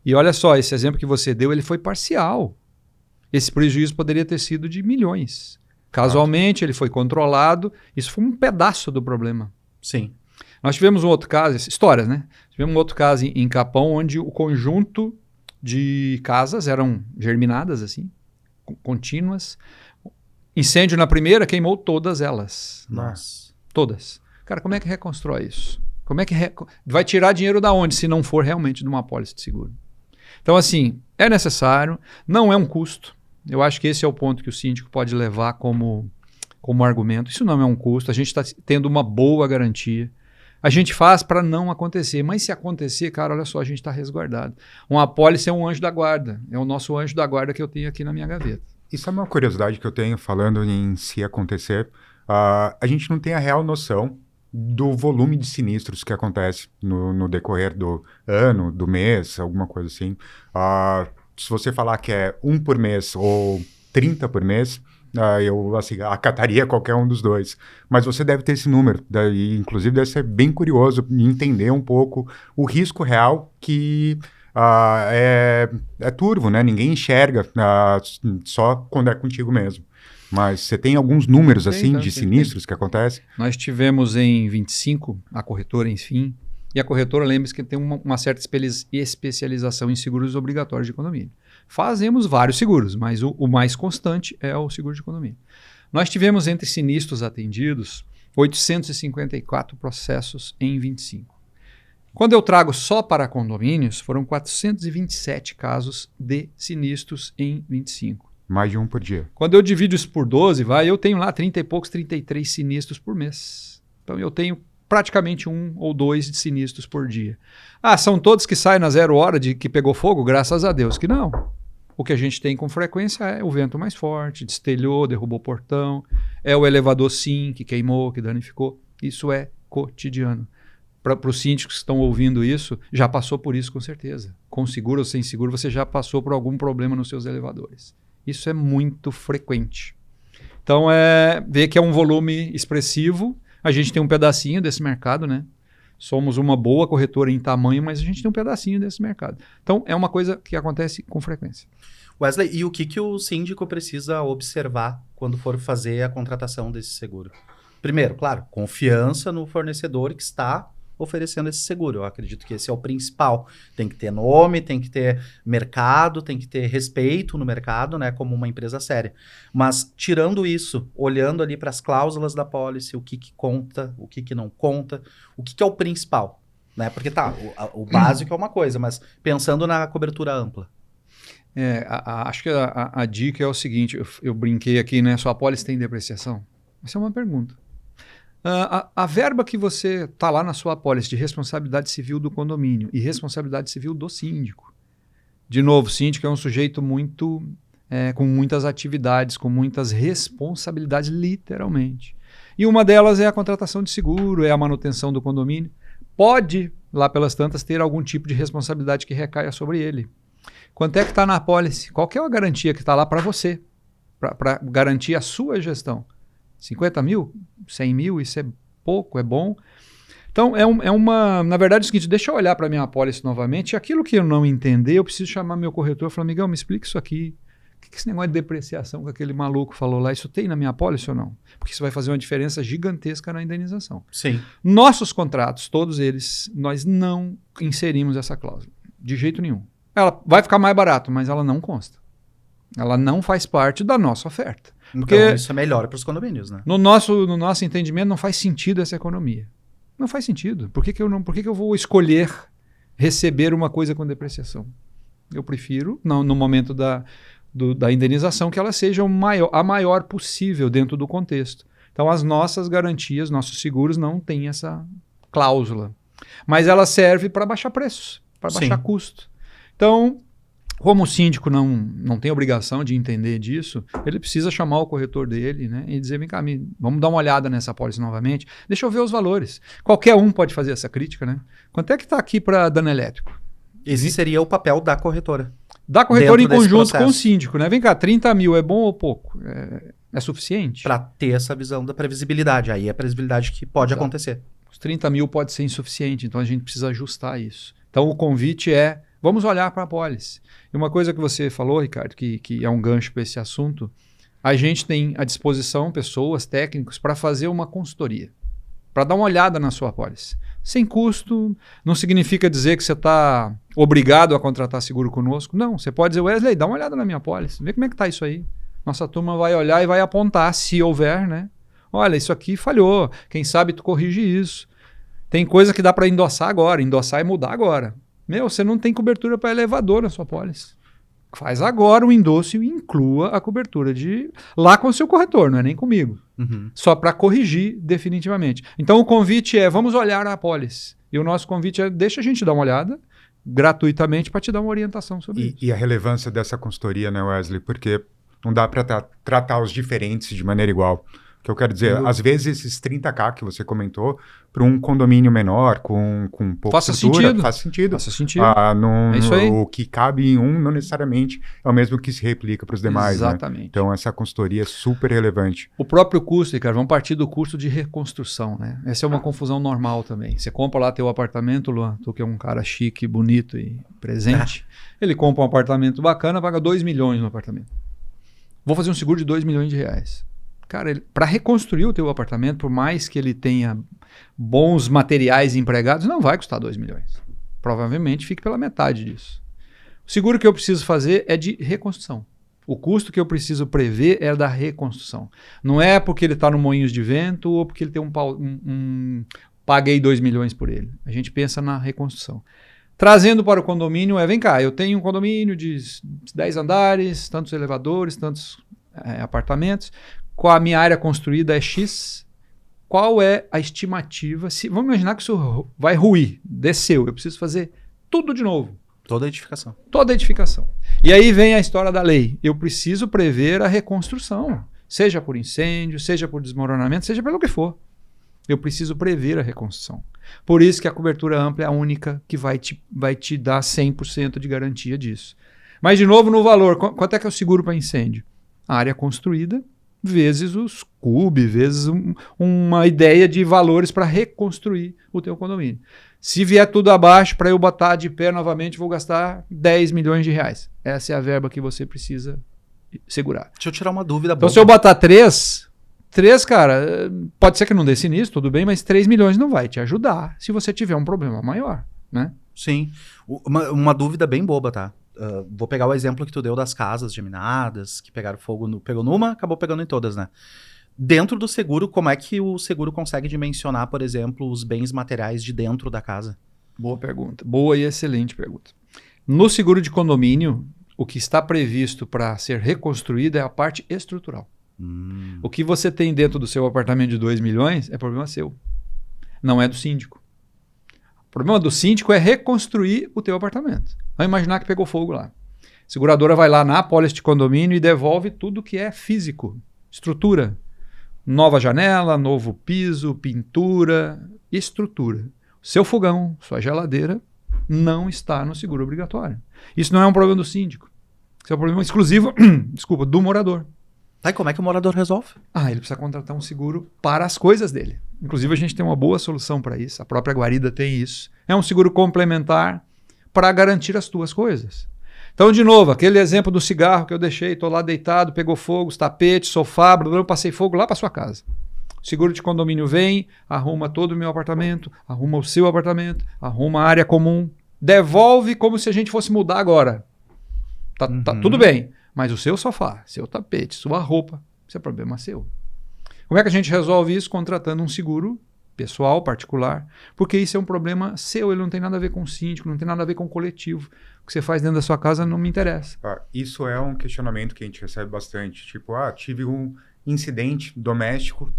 E olha só, esse exemplo que você deu, ele foi parcial. Esse prejuízo poderia ter sido de milhões. Casualmente, ele foi controlado. Isso foi um pedaço do problema. Sim. Nós tivemos um outro caso, histórias, né? Tivemos um outro caso em Capão, onde o conjunto de casas eram germinadas, assim, contínuas. Incêndio na primeira, queimou todas elas. Nossa. Todas. Cara, como é que reconstrói isso? Como é que vai tirar dinheiro da onde, se não for realmente de uma apólice de seguro? Então, assim, é necessário, não é um custo. Eu acho que esse é o ponto que o síndico pode levar como argumento. Isso não é um custo, a gente está tendo uma boa garantia. A gente faz para não acontecer, mas se acontecer, cara, olha só, a gente está resguardado. Uma apólice é um anjo da guarda, é o nosso anjo da guarda que eu tenho aqui na minha gaveta. Isso é uma curiosidade que eu tenho, falando em se acontecer. A gente não tem a real noção do volume de sinistros que acontece no decorrer do ano, do mês, alguma coisa assim. Se você falar que é 1 por mês ou 30 por mês, eu assim, acataria qualquer um dos dois. Mas você deve ter esse número. Daí, inclusive, deve ser bem curioso entender um pouco o risco real que é turvo, né? Ninguém enxerga só quando é contigo mesmo. Mas você tem alguns números assim de sinistros que acontecem? Nós tivemos em 25, a corretora, enfim, e a corretora, lembre-se que tem uma certa especialização em seguros obrigatórios de condomínio. Fazemos vários seguros, mas o mais constante é o seguro de condomínio. Nós tivemos entre sinistros atendidos 854 processos em 25. Quando eu trago só para condomínios, foram 427 casos de sinistros em 25. Mais de um por dia. Quando eu divido isso por 12, eu tenho lá 30 e poucos, 33 sinistros por mês. Então eu tenho praticamente 1 ou 2 de sinistros por dia. São todos que saem na 0 hora de que pegou fogo? Graças a Deus que não. O que a gente tem com frequência é o vento mais forte, destelhou, derrubou o portão, é o elevador sim que queimou, que danificou. Isso é cotidiano. Para os síndicos que estão ouvindo isso, já passou por isso com certeza. Com seguro ou sem seguro, você já passou por algum problema nos seus elevadores. Isso é muito frequente. Então, ver que é um volume expressivo. A gente tem um pedacinho desse mercado, né? Somos uma boa corretora em tamanho, mas a gente tem um pedacinho desse mercado. Então, é uma coisa que acontece com frequência. Wesley, e o que o síndico precisa observar quando for fazer a contratação desse seguro? Primeiro, claro, confiança no fornecedor que está oferecendo esse seguro. Eu acredito que esse é o principal. Tem que ter nome, tem que ter mercado, tem que ter respeito no mercado, né, como uma empresa séria. Mas, tirando isso, olhando ali para as cláusulas da pólice, o que conta, o que não conta, o que é o principal? Né? Porque o básico é uma coisa, mas pensando na cobertura ampla. Acho que a dica é o seguinte, eu brinquei aqui, né? Sua apólice tem depreciação? Essa é uma pergunta. A verba que você está lá na sua apólice de responsabilidade civil do condomínio e responsabilidade civil do síndico. De novo, o síndico é um sujeito com muitas atividades, com muitas responsabilidades, literalmente. E uma delas é a contratação de seguro, é a manutenção do condomínio. Pode, lá pelas tantas, ter algum tipo de responsabilidade que recaia sobre ele. Quanto é que está na apólice? Qual que é a garantia que está lá para você? Para garantir a sua gestão? 50 mil? 100 mil? Isso é pouco? É bom? Então, na verdade, é o seguinte, deixa eu olhar para a minha apólice novamente. Aquilo que eu não entender, eu preciso chamar meu corretor e falar, amigão, me explica isso aqui. O que esse negócio de depreciação que aquele maluco falou lá, isso tem na minha apólice ou não? Porque isso vai fazer uma diferença gigantesca na indenização. Sim. Nossos contratos, todos eles, nós não inserimos essa cláusula. De jeito nenhum. Ela vai ficar mais barato, mas ela não consta. Ela não faz parte da nossa oferta. Porque então, isso é melhor para os condomínios, né? No nosso entendimento, não faz sentido essa economia. Não faz sentido. Por que eu vou escolher receber uma coisa com depreciação? Eu prefiro, no momento da indenização, que ela seja a maior possível dentro do contexto. Então, as nossas garantias, nossos seguros não têm essa cláusula. Mas ela serve para baixar preços, para baixar custo. Então, como o síndico não tem obrigação de entender disso, ele precisa chamar o corretor dele, né, e dizer, vem cá, vamos dar uma olhada nessa apólice novamente, deixa eu ver os valores. Qualquer um pode fazer essa crítica, né? Quanto é que está aqui para dano elétrico? Esse seria o papel da corretora. Da corretora em conjunto com o síndico, né? Vem cá, 30 mil é bom ou pouco? É suficiente? Para ter essa visão da previsibilidade. Aí é a previsibilidade que pode acontecer. Os 30 mil pode ser insuficiente, então a gente precisa ajustar isso. Então o convite é, vamos olhar para a apólice. E uma coisa que você falou, Ricardo, que é um gancho para esse assunto, a gente tem à disposição pessoas, técnicos, para fazer uma consultoria, para dar uma olhada na sua apólice. Sem custo, não significa dizer que você está obrigado a contratar seguro conosco. Não, você pode dizer, Wesley, dá uma olhada na minha apólice, vê como é que está isso aí. Nossa turma vai olhar e vai apontar, se houver, né? Olha, isso aqui falhou, quem sabe tu corrige isso. Tem coisa que dá para endossar agora, endossar e mudar agora. Você não tem cobertura para elevador na sua apólice. Faz agora o endosso e inclua a cobertura lá com o seu corretor, não é nem comigo. Uhum. Só para corrigir definitivamente. Então o convite é, vamos olhar a apólice. E o nosso convite é, deixa a gente dar uma olhada gratuitamente para te dar uma orientação sobre isso. E a relevância dessa consultoria, né, Wesley? Porque não dá para tratar os diferentes de maneira igual. O que eu quero dizer, às vezes esses 30K que você comentou, para um condomínio menor, com pouca estrutura, faz sentido. Faça sentido. É isso aí. O que cabe em um não necessariamente é o mesmo que se replica para os demais. Exatamente. Né? Então essa consultoria é super relevante. O próprio custo, Ricardo, vamos partir do custo de reconstrução, né? Essa é uma confusão normal também. Você compra lá teu apartamento, Luan, tu que é um cara chique, bonito e presente, ele compra um apartamento bacana, paga 2 milhões no apartamento. Vou fazer um seguro de 2 milhões de reais. Cara, para reconstruir o teu apartamento, por mais que ele tenha bons materiais empregados, não vai custar 2 milhões. Provavelmente fique pela metade disso. O seguro que eu preciso fazer é de reconstrução. O custo que eu preciso prever é da reconstrução. Não é porque ele está no Moinhos de Vento ou porque ele tem paguei 2 milhões por ele. A gente pensa na reconstrução. Trazendo para o condomínio vem cá, eu tenho um condomínio de 10 andares, tantos elevadores, tantos apartamentos. Com a minha área construída é X, qual é a estimativa? Vamos imaginar que isso vai ruir, desceu, eu preciso fazer tudo de novo. Toda a edificação. Toda a edificação. E aí vem a história da lei. Eu preciso prever a reconstrução, seja por incêndio, seja por desmoronamento, seja pelo que for. Eu preciso prever a reconstrução. Por isso que a cobertura ampla é a única que vai te dar 100% de garantia disso. Mas, de novo, no valor, quanto é que é o seguro para incêndio? A área construída vezes os CUB, vezes uma ideia de valores para reconstruir o teu condomínio. Se vier tudo abaixo, para eu botar de pé novamente, vou gastar 10 milhões de reais. Essa é a verba que você precisa segurar. Deixa eu tirar uma dúvida. Então, se eu botar 3, cara, pode ser que não dê sinistro, tudo bem, mas 3 milhões não vai te ajudar se você tiver um problema maior, né? Sim. Uma dúvida bem boba, tá? Vou pegar o exemplo que tu deu das casas geminadas, que pegaram fogo, pegou numa, acabou pegando em todas, né? Dentro do seguro, como é que o seguro consegue dimensionar, por exemplo, os bens materiais de dentro da casa? Boa pergunta. Boa e excelente pergunta. No seguro de condomínio, o que está previsto para ser reconstruído é a parte estrutural. O que você tem dentro do seu apartamento de 2 milhões é problema seu. Não é do síndico. O problema do síndico é reconstruir o teu apartamento. Vamos imaginar que pegou fogo lá. A seguradora vai lá na apólice de condomínio e devolve tudo que é físico, estrutura. Nova janela, novo piso, pintura, estrutura. Seu fogão, sua geladeira, não está no seguro obrigatório. Isso não é um problema do síndico. Isso é um problema exclusivo, do morador. Tá, e como é que o morador resolve? Ele precisa contratar um seguro para as coisas dele. Inclusive, a gente tem uma boa solução para isso. A própria Guarida tem isso. É um seguro complementar para garantir as tuas coisas. Então, de novo, aquele exemplo do cigarro que eu deixei, estou lá deitado, pegou fogo, os tapetes, sofá, passei fogo lá para sua casa. O seguro de condomínio vem, arruma todo o meu apartamento, arruma o seu apartamento, arruma a área comum, devolve como se a gente fosse mudar agora. Tá tudo bem, mas o seu sofá, seu tapete, sua roupa, isso é problema seu. Como é que a gente resolve isso? Contratando um seguro pessoal, particular, porque isso é um problema seu, ele não tem nada a ver com o síndico, não tem nada a ver com o coletivo. O que você faz dentro da sua casa não me interessa. Isso é um questionamento que a gente recebe bastante. Tipo, tive um incidente doméstico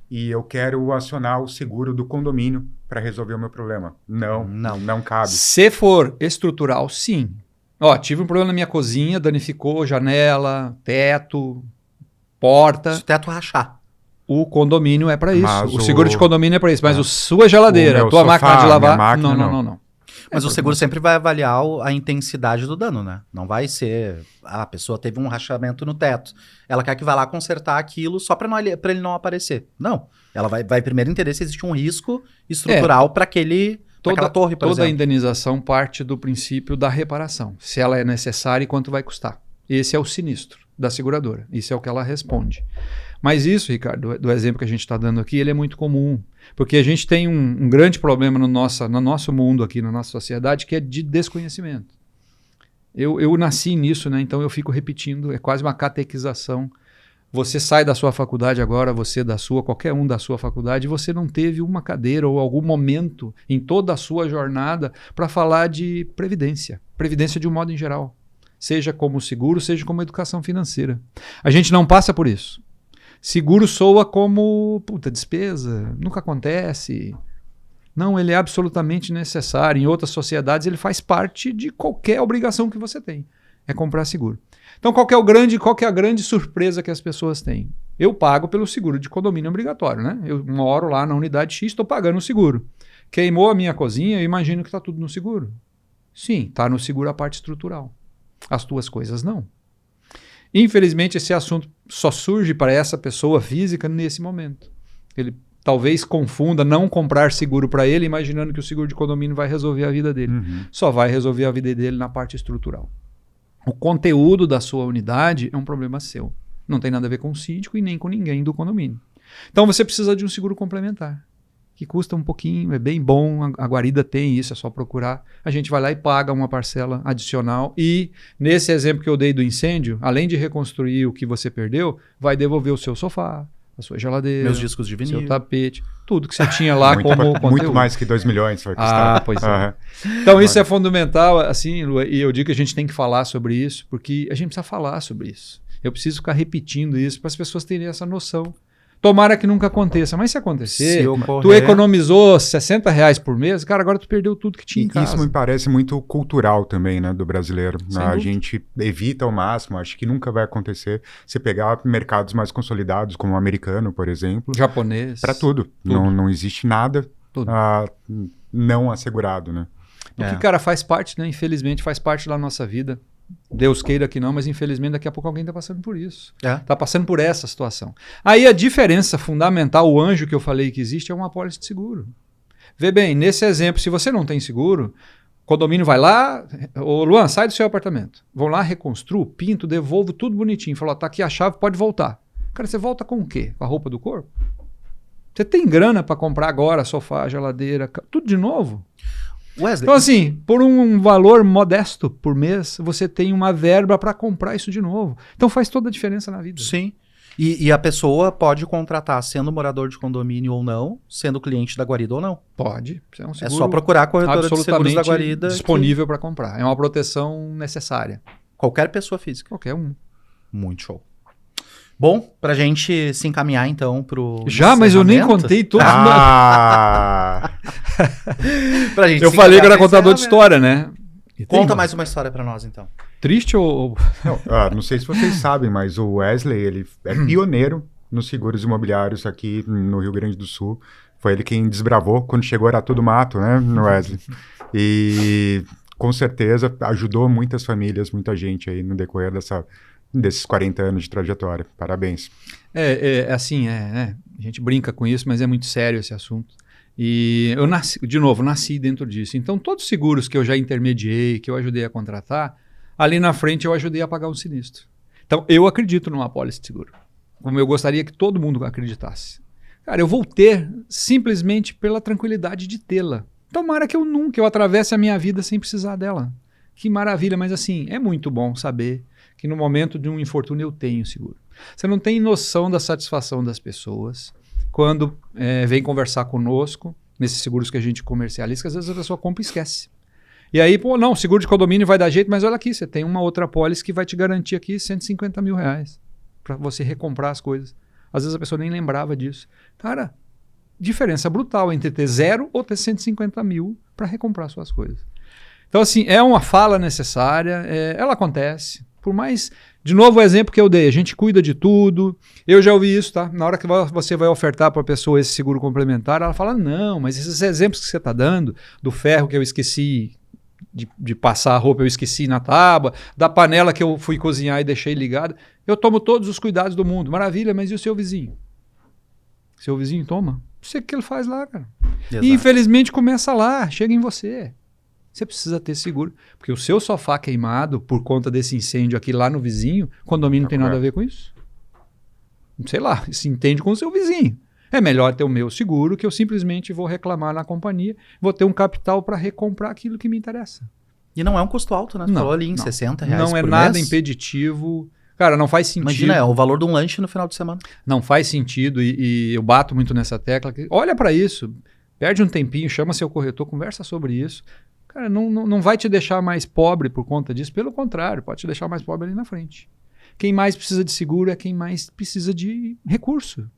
e eu quero acionar o seguro do condomínio para resolver o meu problema. Não cabe. Se for estrutural, sim. Tive um problema na minha cozinha, danificou janela, teto, porta. Se o teto rachar. O condomínio é para isso. Mas o seguro de condomínio é para isso. Mas a sua geladeira, a tua máquina de lavar... Não. Mas o seguro sempre vai avaliar a intensidade do dano, né? Não vai ser... a pessoa teve um rachamento no teto. Ela quer que vá lá consertar aquilo só para ele não aparecer. Não. Ela vai primeiro entender se existe um risco estrutural para aquela torre, por exemplo. Toda a indenização parte do princípio da reparação. Se ela é necessária e quanto vai custar. Esse é o sinistro da seguradora. Isso é o que ela responde. Mas isso, Ricardo, do exemplo que a gente está dando aqui, ele é muito comum. Porque a gente tem um grande problema no nosso mundo aqui, na nossa sociedade, que é de desconhecimento. Eu nasci nisso, né? Então eu fico repetindo, é quase uma catequização. Você sai da sua faculdade agora, qualquer um da sua faculdade, você não teve uma cadeira ou algum momento em toda a sua jornada para falar de previdência. Previdência de um modo em geral. Seja como seguro, seja como educação financeira. A gente não passa por isso. Seguro soa como, despesa, nunca acontece. Não, ele é absolutamente necessário. Em outras sociedades, ele faz parte de qualquer obrigação que você tem. É comprar seguro. Então, qual que é a grande surpresa que as pessoas têm? Eu pago pelo seguro de condomínio obrigatório, né? Eu moro lá na unidade X, estou pagando o seguro. Queimou a minha cozinha, eu imagino que está tudo no seguro. Sim, está no seguro a parte estrutural. As tuas coisas não. Infelizmente, esse assunto só surge para essa pessoa física nesse momento. Ele talvez confunda não comprar seguro para ele, imaginando que o seguro de condomínio vai resolver a vida dele. Só vai resolver a vida dele na parte estrutural. O conteúdo da sua unidade é um problema seu. Não tem nada a ver com o síndico e nem com ninguém do condomínio. Então você precisa de um seguro complementar, que custa um pouquinho, é bem bom, a Guarida tem isso, é só procurar. A gente vai lá e paga uma parcela adicional e, nesse exemplo que eu dei do incêndio, além de reconstruir o que você perdeu, vai devolver o seu sofá, a sua geladeira, meus discos de vinil, seu tapete, tudo que você tinha lá como conteúdo. Muito mais que 2 milhões vai custar. Pois é. Então isso é fundamental, assim, Lu, e eu digo que a gente tem que falar sobre isso, porque a gente precisa falar sobre isso. Eu preciso ficar repetindo isso para as pessoas terem essa noção. Tomara que nunca aconteça, mas se acontecer, Se ocorrer- tu economizou R$60 por mês, cara, agora tu perdeu tudo que tinha em casa. Isso me parece muito cultural também, né, do brasileiro. Sem A dúvida. gente evita ao máximo, acho que nunca vai acontecer. Se pegar mercados mais consolidados, como o americano, por exemplo, Japonês. para tudo. Não existe nada Tudo. não assegurado, né? O que, cara, faz parte, né? Infelizmente, faz parte da nossa vida. Deus queira que não, mas infelizmente daqui a pouco alguém está passando por isso. Está passando por essa situação. Aí a diferença fundamental, o anjo que eu falei que existe, é uma apólice de seguro. Vê bem, nesse exemplo, se você não tem seguro, o condomínio vai lá, ô Luan, sai do seu apartamento. Vão lá, reconstruo, pinto, devolvo tudo bonitinho. Falou, tá aqui a chave, pode voltar. Cara, você volta com o quê? Com a roupa do corpo? Você tem grana para comprar agora sofá, geladeira, tudo de novo? Wesley, Então, assim, por um valor modesto por mês, você tem uma verba para comprar isso de novo. Então faz toda a diferença na vida. sim. E a pessoa pode contratar sendo morador de condomínio ou não, sendo cliente da Guarida ou não. Pode. Isso é um É seguro só procurar a corretora de seguros absolutamente da Guarida. disponível para comprar. É uma proteção necessária. Qualquer pessoa física. Qualquer um. Muito show. Bom, pra gente se encaminhar então pro Já, mas eu nem encerramento. contei tudo. Pra gente Eu se falei que encaminhar era pro contador de encerramento. história, né? E tem Conta uma- mais uma história pra nós então. Triste ou... Não sei se vocês sabem, mas o Wesley, ele é pioneiro nos seguros imobiliários aqui no Rio Grande do Sul. Foi ele quem desbravou. Quando chegou era tudo mato, né, no Wesley? E com certeza ajudou muitas famílias, muita gente aí no decorrer desses 40 anos de trajetória. Parabéns. Assim, a gente brinca com isso, mas é muito sério esse assunto. E eu nasci dentro disso. Então, todos os seguros que eu já intermediei, que eu ajudei a contratar, ali na frente eu ajudei a pagar um sinistro. Então, eu acredito numa apólice de seguro, como eu gostaria que todo mundo acreditasse. Cara, eu vou ter simplesmente pela tranquilidade de tê-la. Tomara que eu atravesse a minha vida sem precisar dela. Que maravilha, mas assim, é muito bom saber que no momento de um infortúnio eu tenho seguro. Você não tem noção da satisfação das pessoas quando vem conversar conosco, nesses seguros que a gente comercializa, que às vezes a pessoa compra e esquece. E aí, pô, não, seguro de condomínio vai dar jeito, mas olha aqui, você tem uma outra apólice que vai te garantir aqui R$150 mil para você recomprar as coisas. Às vezes a pessoa nem lembrava disso. Cara, diferença brutal entre ter 0 ou ter 150 mil para recomprar suas coisas. Então, assim, é uma fala necessária, ela acontece. Por mais, de novo, o exemplo que eu dei, a gente cuida de tudo. Eu já ouvi isso, tá? Na hora que você vai ofertar para a pessoa esse seguro complementar, ela fala, não, mas esses exemplos que você está dando, do ferro que eu esqueci de passar a roupa, eu esqueci na tábua, da panela que eu fui cozinhar e deixei ligada, eu tomo todos os cuidados do mundo. Maravilha, mas e o seu vizinho? Seu vizinho toma? Não sei o que ele faz lá, cara. Exato. E infelizmente começa lá, chega em você. Você precisa ter seguro. Porque o seu sofá queimado por conta desse incêndio aqui lá no vizinho, o condomínio não tem nada a ver com isso. Sei lá, se entende com o seu vizinho. É melhor ter o meu seguro que eu simplesmente vou reclamar na companhia, vou ter um capital para recomprar aquilo que me interessa. E não é um custo alto, né? Tu Não, falou ali em não. R$60 Não é por nada mês. impeditivo. Cara, não faz sentido. Imagina, é o valor de um lanche no final de semana. Não faz sentido e eu bato muito nessa tecla. Olha para isso, perde um tempinho, chama seu corretor, conversa sobre isso. Cara, não vai te deixar mais pobre por conta disso. Pelo contrário, pode te deixar mais pobre ali na frente. Quem mais precisa de seguro é quem mais precisa de recurso.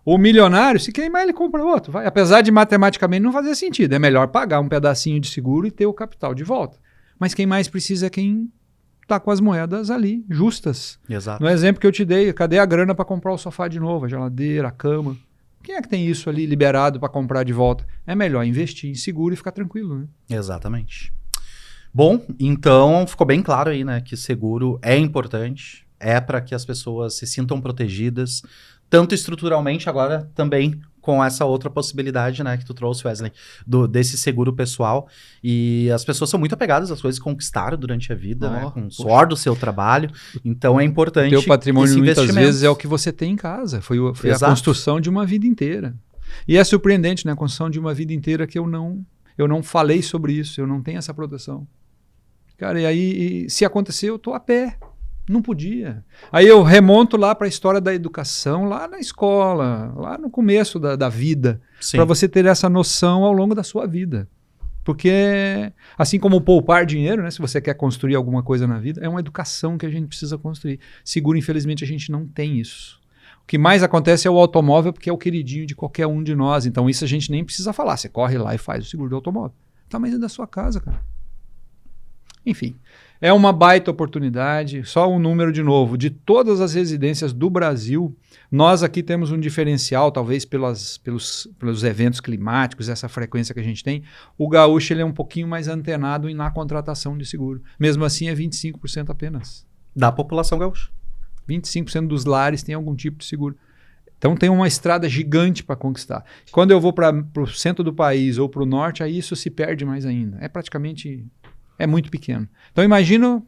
O milionário, se queimar, ele compra outro. Vai. Apesar de matematicamente não fazer sentido. É melhor pagar um pedacinho de seguro e ter o capital de volta. Mas quem mais precisa é quem está com as moedas ali, justas. Exato. No exemplo que eu te dei, cadê a grana para comprar o sofá de novo, a geladeira, a cama? Quem é que tem isso ali liberado para comprar de volta? É melhor investir em seguro e ficar tranquilo, né? Exatamente. Bom, então ficou bem claro aí, né, que seguro é importante, é para que as pessoas se sintam protegidas, tanto estruturalmente, agora também com essa outra possibilidade, né, que tu trouxe, Wesley, desse seguro pessoal. E as pessoas são muito apegadas às coisas que conquistaram durante a vida, né, com o suor do seu trabalho. Então é importante Teu patrimônio esse muitas investimento. vezes é o que você tem em casa. Foi a Exato. construção de uma vida inteira. E é surpreendente, né? A construção de uma vida inteira que eu não falei sobre isso, eu não tenho essa proteção. Cara, e aí, se acontecer, eu tô a pé. Não podia. Aí eu remonto lá para a história da educação, lá na escola, lá no começo da vida, para você ter essa noção ao longo da sua vida. Porque, assim como poupar dinheiro, né, se você quer construir alguma coisa na vida, é uma educação que a gente precisa construir. Seguro, infelizmente, a gente não tem isso. O que mais acontece é o automóvel, porque é o queridinho de qualquer um de nós. Então isso a gente nem precisa falar. Você corre lá e faz o seguro do automóvel. Tá mais dentro da sua casa, cara. Enfim, é uma baita oportunidade. Só um número de novo. De todas as residências do Brasil, nós aqui temos um diferencial, talvez pelos eventos climáticos, essa frequência que a gente tem. O gaúcho ele é um pouquinho mais antenado na contratação de seguro. Mesmo assim, é 25% apenas. Da população gaúcha. 25% dos lares tem algum tipo de seguro. Então tem uma estrada gigante para conquistar. Quando eu vou para o centro do país ou para o norte, aí isso se perde mais ainda. É muito pequeno. Então imagina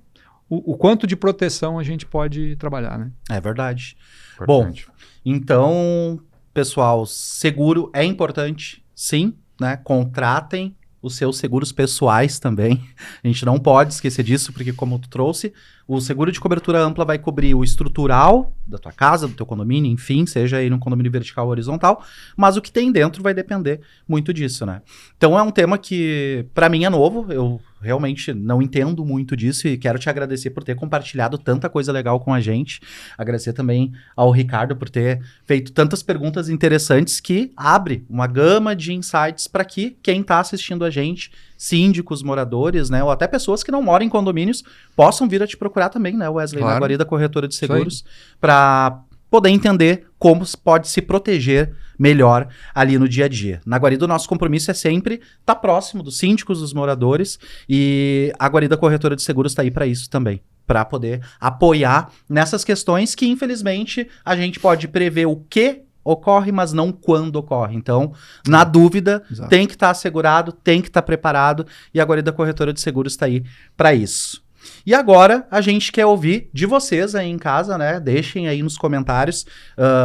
o quanto de proteção a gente pode trabalhar, né? É verdade. Importante. Bom, então, pessoal, seguro é importante, sim, né? Contratem os seus seguros pessoais também. A gente não pode esquecer disso, porque como tu trouxe, o seguro de cobertura ampla vai cobrir o estrutural da tua casa, do teu condomínio, enfim, seja aí no condomínio vertical ou horizontal, mas o que tem dentro vai depender muito disso, né? Então é um tema que, para mim, é novo, eu realmente não entendo muito disso e quero te agradecer por ter compartilhado tanta coisa legal com a gente. Agradecer também ao Ricardo por ter feito tantas perguntas interessantes que abre uma gama de insights para que quem está assistindo a gente, síndicos, moradores, né, ou até pessoas que não moram em condomínios, possam vir a te procurar também, né, Wesley, Claro. na Guarida Corretora de Seguros, para poder entender como pode se proteger melhor ali no dia a dia. Na Guarida, o nosso compromisso é sempre estar próximo dos síndicos, dos moradores, e a Guarida Corretora de Seguros está aí para isso também, para poder apoiar nessas questões que, infelizmente, a gente pode prever o que ocorre, mas não quando ocorre. Então, na dúvida, Exato. tem que estar assegurado, tem que estar preparado, e a Guarida Corretora de Seguros está aí para isso. E agora, a gente quer ouvir de vocês aí em casa, né? Deixem aí nos comentários.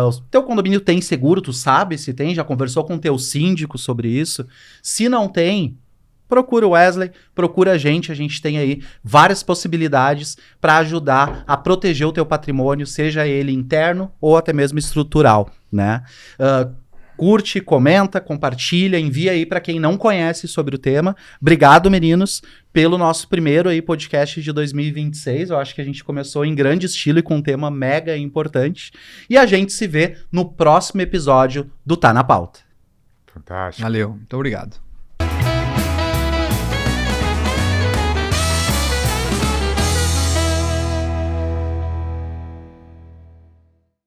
O teu condomínio tem seguro? Tu sabe se tem? Já conversou com o teu síndico sobre isso? Se não tem, procura o Wesley, procura a gente tem aí várias possibilidades para ajudar a proteger o teu patrimônio, seja ele interno ou até mesmo estrutural, né? Curte, comenta, compartilha, envia aí para quem não conhece sobre o tema. Obrigado, meninos, pelo nosso primeiro aí podcast de 2026. Eu acho que a gente começou em grande estilo e com um tema mega importante. E a gente se vê no próximo episódio do Tá na Pauta. Fantástico. Valeu, muito obrigado.